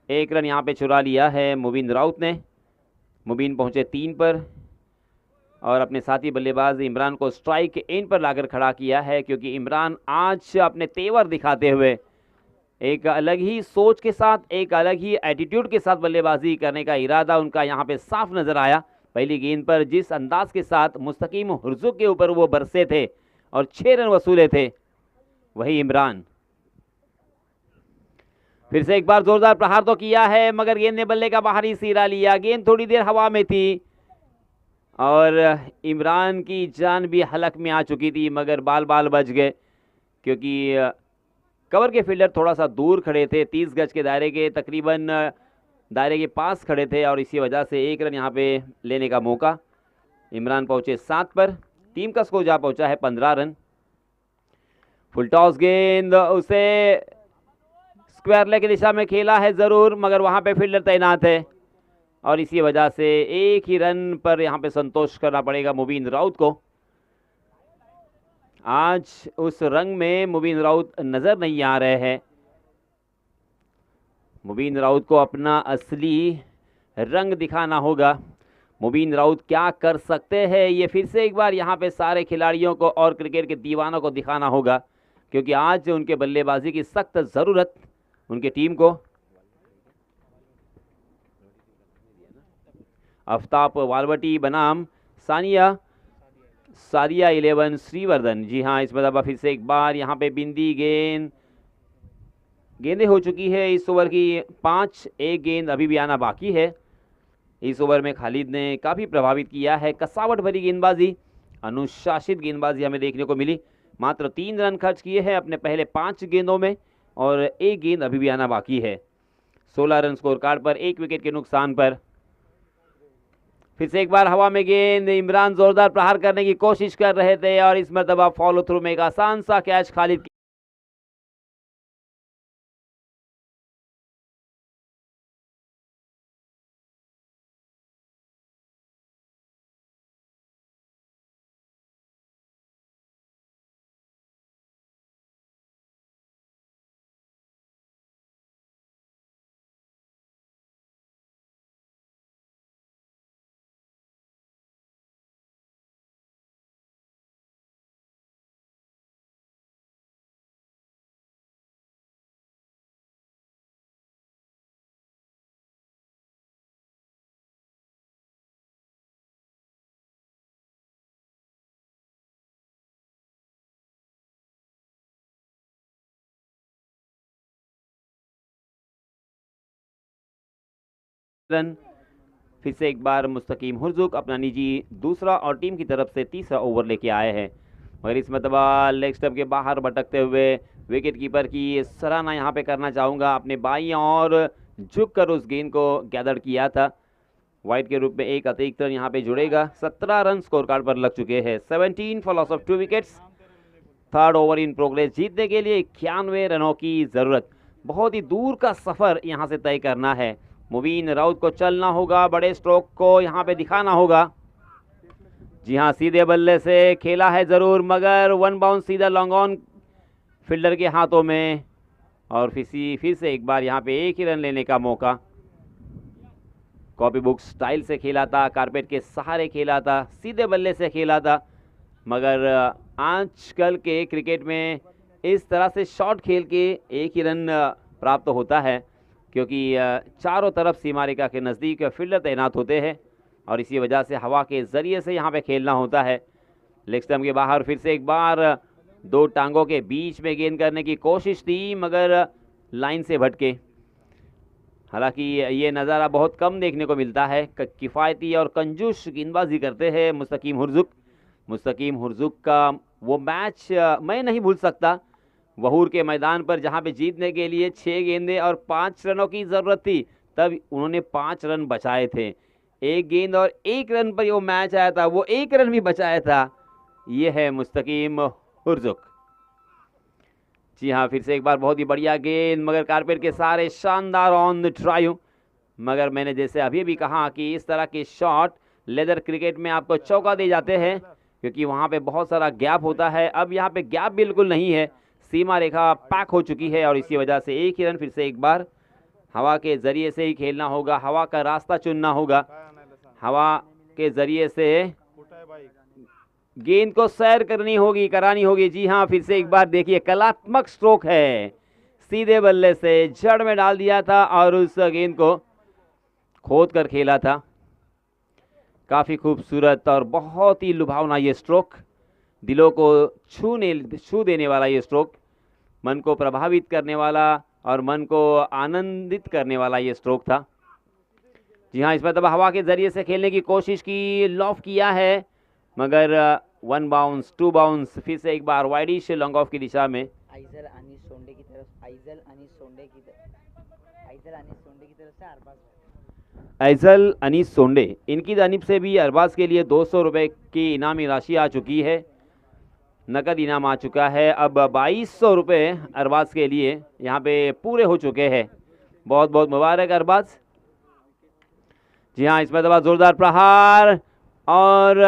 एक रन यहाँ पे चुरा लिया है मुबीन राउत ने। मुबीन पहुंचे 3 पर और अपने साथी बल्लेबाज इमरान को स्ट्राइक एंड पर लाकर खड़ा किया है, क्योंकि इमरान आज अपने तेवर दिखाते हुए एक अलग ही सोच के साथ, एक अलग ही एटीट्यूड के साथ बल्लेबाजी करने का इरादा उनका यहाँ पे साफ नजर आया। पहली गेंद पर जिस अंदाज के साथ मुस्तकीम हुर्जुक के ऊपर वो बरसे थे और 6 रन वसूले थे, वही इमरान। फिर से एक बार जोरदार प्रहार तो किया है, मगर गेंद ने बल्ले का बाहरी सिरा लिया। गेंद थोड़ी देर हवा में थी और इमरान की जान भी हलक में आ चुकी थी, मगर बाल बाल बच गए, क्योंकि कवर के फील्डर थोड़ा सा दूर खड़े थे, 30 गज के दायरे के तकरीबन दायरे के पास खड़े थे, और इसी वजह से एक रन यहाँ पे लेने का मौका। इमरान पहुंचे 7 पर, टीम का स्कोर जा पहुंचा है 15 रन। फुल टॉस गेंद, उसे स्क्वायर लेग की दिशा में खेला है जरूर, मगर वहां पे फील्डर तैनात है, और इसी वजह से एक ही रन पर यहाँ पे संतोष करना पड़ेगा मुबीन राउत को। आज उस रंग में मुबीन राउत नजर नहीं आ रहे हैं। मुबीन राउत को अपना असली रंग दिखाना होगा। मुबीन राउत क्या कर सकते हैं, ये फिर से एक बार यहाँ पे सारे खिलाड़ियों को और क्रिकेट के दीवानों को दिखाना होगा, क्योंकि आज उनके बल्लेबाजी की सख्त ज़रूरत उनके टीम को। आफ्ताब वालवटी बनाम सादिया 11 श्रीवर्धन। जी हाँ, इस मरतबा फिर से एक बार यहाँ पे बिंदी गेंदें हो चुकी है इस ओवर की 5, एक गेंद अभी भी आना बाकी है। इस ओवर में खालिद ने काफ़ी प्रभावित किया है, कसावट भरी गेंदबाजी, अनुशासित गेंदबाजी हमें देखने को मिली। मात्र 3 रन खर्च किए हैं अपने पहले 5 गेंदों में, और एक गेंद अभी भी आना बाकी है। 16 रन स्कोर कार्ड पर, 1 विकेट के नुकसान पर। फिर से एक बार हवा में गेंद, इमरान जोरदार प्रहार करने की कोशिश कर रहे थे, और इस मरतबा फॉलो थ्रू में एक आसान सा कैच खालिद रन। फिर से एक बार मुस्तकीम हुर्जुक अपना निजी दूसरा और टीम की तरफ से तीसरा ओवर लेके आए हैं, मगर इस मरतबा लेग स्टंप के बाहर भटकते हुए विकेट कीपर की सराहना यहाँ पे करना चाहूँगा। अपने बाईं और झुक कर उस गेंद को गैदर किया था। वाइड के रूप में एक अतिरिक्त रन यहाँ पे जुड़ेगा। 17 रन स्कोर कार्ड पर लग चुके हैं। 17 for loss of 2 wickets. Third over in progress. जीतने के लिए 91 रनों की ज़रूरत। बहुत ही दूर का सफ़र यहाँ से तय करना है। मुबीन राउत को चलना होगा, बड़े स्ट्रोक को यहाँ पे दिखाना होगा। जी हाँ, सीधे बल्ले से खेला है ज़रूर, मगर 1 बाउंस सीधा लॉन्ग ऑन फील्डर के हाथों में, और फिर से एक बार यहाँ पे एक ही रन लेने का मौका। कॉपी बुक स्टाइल से खेला था, कारपेट के सहारे खेला था, सीधे बल्ले से खेला था, मगर आजकल के क्रिकेट में इस तरह से शॉट खेल के एक ही रन प्राप्त होता है, क्योंकि चारों तरफ सीमा रेखा के नज़दीक फील्डर तैनात होते हैं, और इसी वजह से हवा के ज़रिए से यहाँ पे खेलना होता है। लेग स्टंप के बाहर फिर से एक बार 2 टांगों के बीच में गेंद करने की कोशिश थी, मगर लाइन से भटके। हालांकि ये नज़ारा बहुत कम देखने को मिलता है। किफ़ायती और कंजूस गेंदबाजी करते हैं मुस्तकीम हुर्जुक। मुस्तकीम हुर्जुक का वो मैच मैं नहीं भूल सकता। वहूर के मैदान पर जहां पे जीतने के लिए 6 गेंदें और 5 रनों की ज़रूरत थी, तब उन्होंने 5 रन बचाए थे। 1 गेंद और 1 रन पर वो मैच आया था, वो 1 रन भी बचाया था। ये है मुस्तकीम हुर्जुक। जी हाँ, फिर से एक बार बहुत ही बढ़िया गेंद, मगर कारपेट के सारे शानदार ऑन द ड्राइव। मगर मैंने जैसे अभी भी कहा कि इस तरह के शॉट लेदर क्रिकेट में आपको चौका दे जाते हैं, क्योंकि वहां पे बहुत सारा गैप होता है। अब यहाँ पे गैप बिल्कुल नहीं है, सीमा रेखा पैक हो चुकी है और इसी वजह से एक ही रन। फिर से एक बार हवा के जरिए से ही खेलना होगा, हवा का रास्ता चुनना होगा, हवा के जरिए से गेंद को सैर करानी होगी। जी हाँ, फिर से एक बार देखिए, कलात्मक स्ट्रोक है, सीधे बल्ले से जड़ में डाल दिया था और उस गेंद को खोद कर खेला था। काफी खूबसूरत और बहुत ही लुभावना ये स्ट्रोक, दिलों को छू देने वाला ये स्ट्रोक, मन को प्रभावित करने वाला और मन को आनंदित करने वाला ये स्ट्रोक था। जी हाँ, इसमें तब हवा के जरिए से खेलने की कोशिश की, लॉफ किया है, मगर 1 बाउंस 2 बाउंस। फिर से एक बार वाइडिश लॉन्ग ऑफ की दिशा में आइजल अनीस सोंडे की तरफ से अरबाज। ऐजल अनीस सोंडे, इनकी जानिब से भी अरबाज के लिए 200 रुपये की इनामी राशि आ चुकी है, नकद इनाम आ चुका है। अब 2200 रुपये अरबाज के लिए यहाँ पे पूरे हो चुके हैं। बहुत बहुत मुबारक अरबाज। जी हाँ, इसमें दबा जोरदार प्रहार और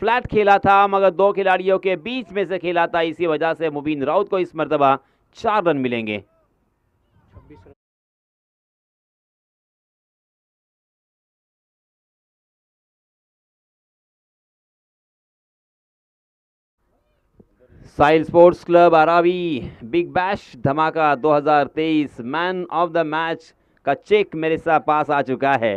फ्लैट खेला था, मगर 2 खिलाड़ियों के बीच में से खेला था, इसी वजह से मुबीन राउत को इस मरतबा 4 रन मिलेंगे। साहिल स्पोर्ट्स क्लब आरावी बिग बैश धमाका 2023 मैन ऑफ द मैच का चेक मेरे साथ पास आ चुका है।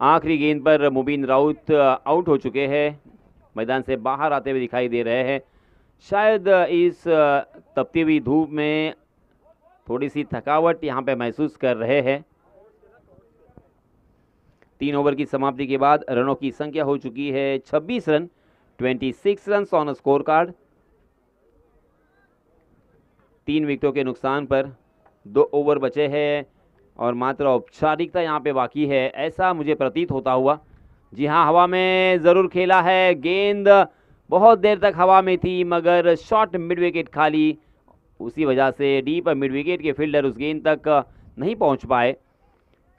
आखिरी गेंद पर मुबीन राउत आउट हो चुके हैं, मैदान से बाहर आते हुए दिखाई दे रहे हैं। शायद इस तपती हुई धूप में थोड़ी सी थकावट यहाँ पे महसूस कर रहे हैं। 3 ओवर की समाप्ति के बाद रनों की संख्या हो चुकी है 26 run, 26 run on score card. 3 विकेटों के नुकसान पर 2 ओवर बचे हैं और मात्र औपचारिकता यहाँ पे बाकी है, ऐसा मुझे प्रतीत होता हुआ। जी हाँ, हवा में ज़रूर खेला है, गेंद बहुत देर तक हवा में थी, मगर शॉर्ट मिड विकेट खाली, उसी वजह से डीप मिड विकेट के फील्डर उस गेंद तक नहीं पहुंच पाए।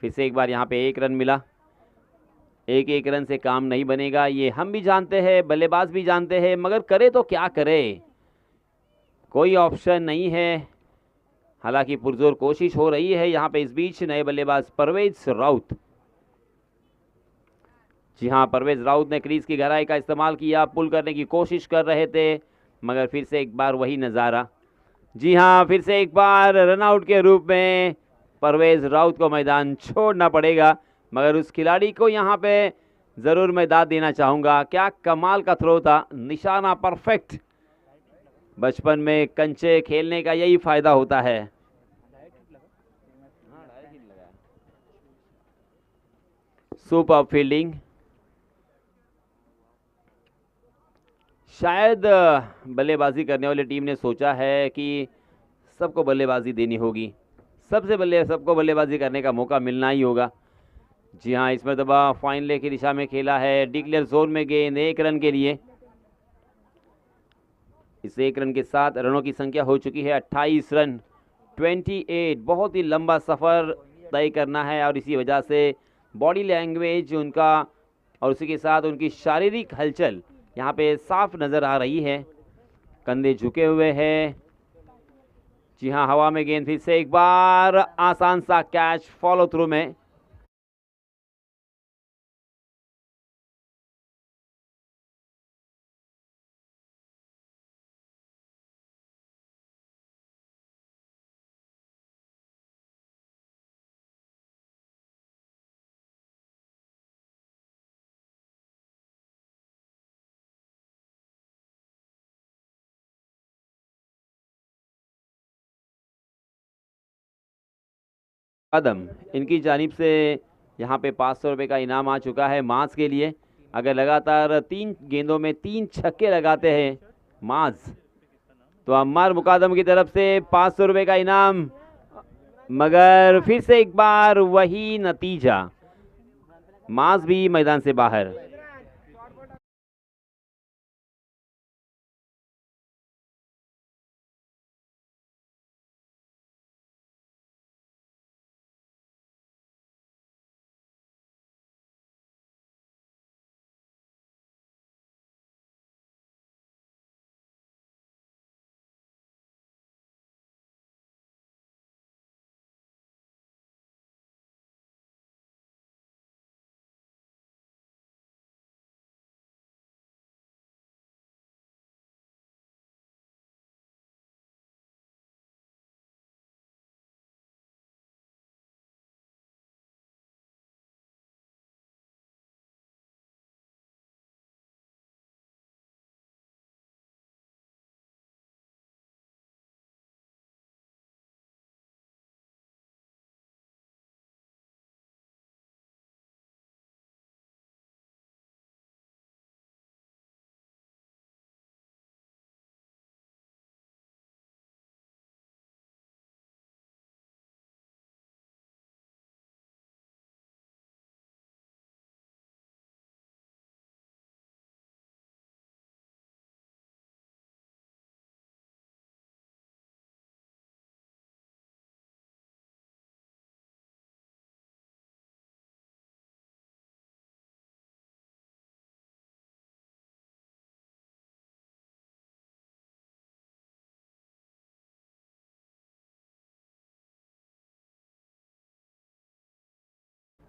फिर से एक बार यहाँ पे 1 रन मिला। एक रन से काम नहीं बनेगा, ये हम भी जानते हैं, बल्लेबाज भी जानते हैं, मगर करे तो क्या करे, कोई ऑप्शन नहीं है। हालांकि पुरजोर कोशिश हो रही है यहाँ पे। इस बीच नए बल्लेबाज परवेज राउत, जी हाँ, परवेज राउत ने क्रीज की गहराई का इस्तेमाल किया, पुल करने की कोशिश कर रहे थे, मगर फिर से एक बार वही नज़ारा। जी हाँ, फिर से एक बार रनआउट के रूप में परवेज राउत को मैदान छोड़ना पड़ेगा, मगर उस खिलाड़ी को यहाँ पे ज़रूर मैं दाद देना चाहूँगा। क्या कमाल का थ्रो था, निशाना परफेक्ट। बचपन में कंचे खेलने का यही फायदा होता है। Super fielding. शायद बल्लेबाजी करने वाली टीम ने सोचा है कि सबको बल्लेबाजी देनी होगी, सबको बल्लेबाजी करने का मौका मिलना ही होगा। जी हाँ, इसमें दबा फाइनल की दिशा में खेला है, डिक्लेयर जोन में गेंद 1 रन के लिए। इस 1 रन के साथ रनों की संख्या हो चुकी है 28 रन, 28। बहुत ही लंबा सफ़र तय करना है और इसी वजह से बॉडी लैंग्वेज उनका और उसी के साथ उनकी शारीरिक हलचल यहाँ पे साफ नज़र आ रही है। कंधे झुके हुए हैं। जी हाँ, हवा में गेंद, फिर से एक बार आसान सा कैच फॉलो थ्रू में। कदम इनकी जानिब से यहाँ पे 500 रुपये का इनाम आ चुका है माज के लिए। अगर लगातार 3 गेंदों में 3 छक्के लगाते हैं माज, तो अम्मार मुकादम की तरफ से 500 रुपये का इनाम। मगर फिर से एक बार वही नतीजा, माज भी मैदान से बाहर।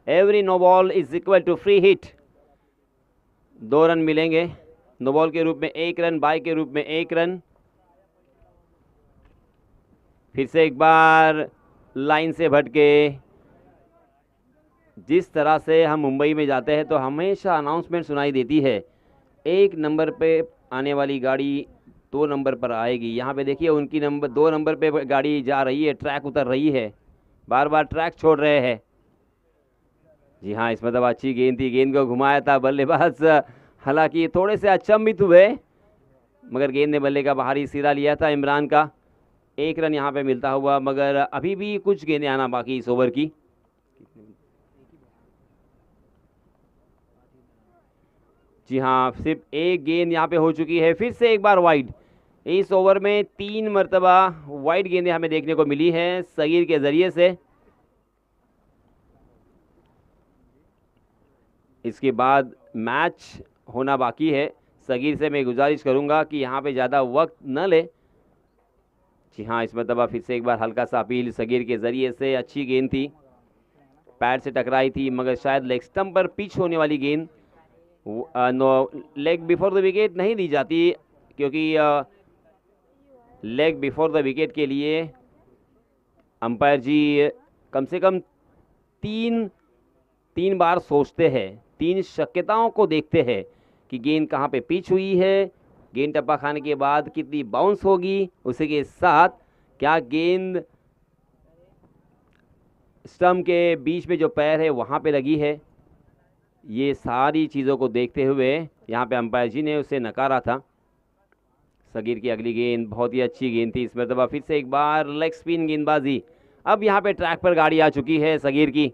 Every no ball is equal to free hit. 2 run मिलेंगे, नो बॉल के रूप में 1 रन, बाय के रूप में 1 रन। फिर से एक बार लाइन से भटके। जिस तरह से हम मुंबई में जाते हैं तो हमेशा अनाउंसमेंट सुनाई देती है, 1 नंबर पे आने वाली गाड़ी 2 नंबर पर आएगी। यहाँ पे देखिए उनकी 2 नंबर पे गाड़ी जा रही है, ट्रैक उतर रही है, बार बार ट्रैक छोड़ रहे हैं। जी हाँ, इस मतलब अच्छी गेंद थी, गेंद को घुमाया था बल्लेबाज, हालांकि थोड़े से अचंभित हुए, मगर गेंद ने बल्ले का बाहरी सिरा लिया था इमरान का। 1 रन यहाँ पे मिलता हुआ, मगर अभी भी कुछ गेंदें आना बाकी इस ओवर की। जी हाँ, सिर्फ 1 गेंद यहाँ पे हो चुकी है। फिर से एक बार वाइड। इस ओवर में 3 मरतबा वाइड गेंदें हमें देखने को मिली हैं सगीर के ज़रिए से। इसके बाद मैच होना बाकी है। सगीर से मैं गुजारिश करूंगा कि यहाँ पे ज़्यादा वक्त न ले। जी हाँ, इस मरतबा फिर से एक बार हल्का सा अपील सगीर के ज़रिए से। अच्छी गेंद थी, पैड से टकराई थी, मगर शायद लेग स्टंप पर पिच होने वाली गेंद no leg before the wicket नहीं दी जाती, क्योंकि लेग बिफोर द विकेट के लिए अंपायर जी कम से कम तीन बार सोचते हैं, 3 शक्यताओं को देखते हैं कि गेंद कहाँ पे पिच हुई है, गेंद टप्पा खाने के बाद कितनी बाउंस होगी, उसी के साथ क्या गेंद स्टंप के बीच में जो पैर है वहाँ पे लगी है। ये सारी चीज़ों को देखते हुए यहाँ पे अंपायर जी ने उसे नकारा था। सगीर की अगली गेंद बहुत ही अच्छी गेंद थी। इस मरतबा फिर से एक बार लेग स्पिन गेंदबाजी। अब यहाँ पे ट्रैक पर गाड़ी आ चुकी है सगीर की,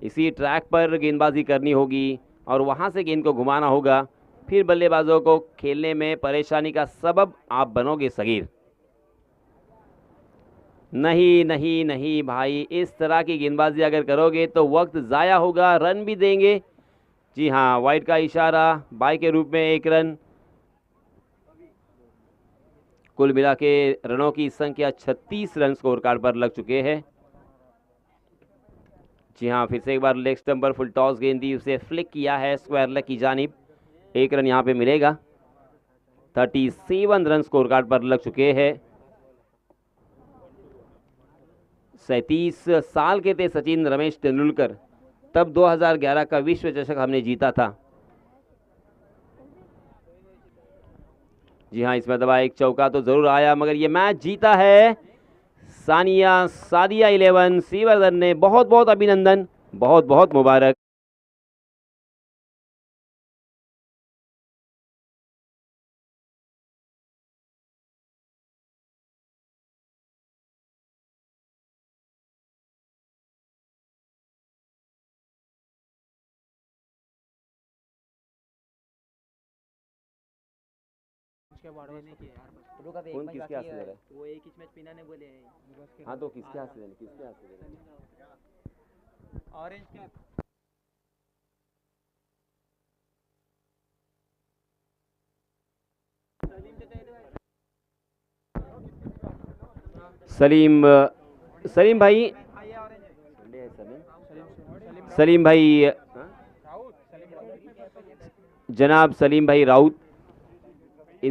इसी ट्रैक पर गेंदबाजी करनी होगी और वहाँ से गेंद को घुमाना होगा, फिर बल्लेबाजों को खेलने में परेशानी का सबब आप बनोगे सगीर। नहीं नहीं नहीं भाई, इस तरह की गेंदबाजी अगर करोगे तो वक्त ज़ाया होगा, रन भी देंगे। जी हाँ, वाइड का इशारा, बाय के रूप में 1 रन। कुल मिला के रनों की संख्या 36 रन स्कोर कार्ड पर लग चुके हैं। जी हाँ, फिर से एक बार लेग स्टंप पर फुल टॉस गेंद दी, उसे फ्लिक किया है स्क्वायर लेग की जानिब। 1 रन यहाँ पे मिलेगा। 37 रन स्कोर कार्ड पर लग चुके हैं। 37 साल के थे सचिन रमेश तेंदुलकर, तब 2011 का विश्व चषक हमने जीता था। जी हाँ, इसमें दबा एक चौका तो जरूर आया, मगर ये मैच जीता है सानिया सादिया 11 सीवर्धन ने बहुत बहुत अभिनंदन, बहुत बहुत मुबारक। रुक अभी एक कौन मैच किसके बाकी हाथ से दे है। रहा है? वो एक ही मैच पिना ने बोले हैं। हाँ तो किसके हाथ से देना, किसके हाथ से देना? Orange cap. सलीम सलीम भाई, सलीम भाई, जनाब सलीम भाई राउत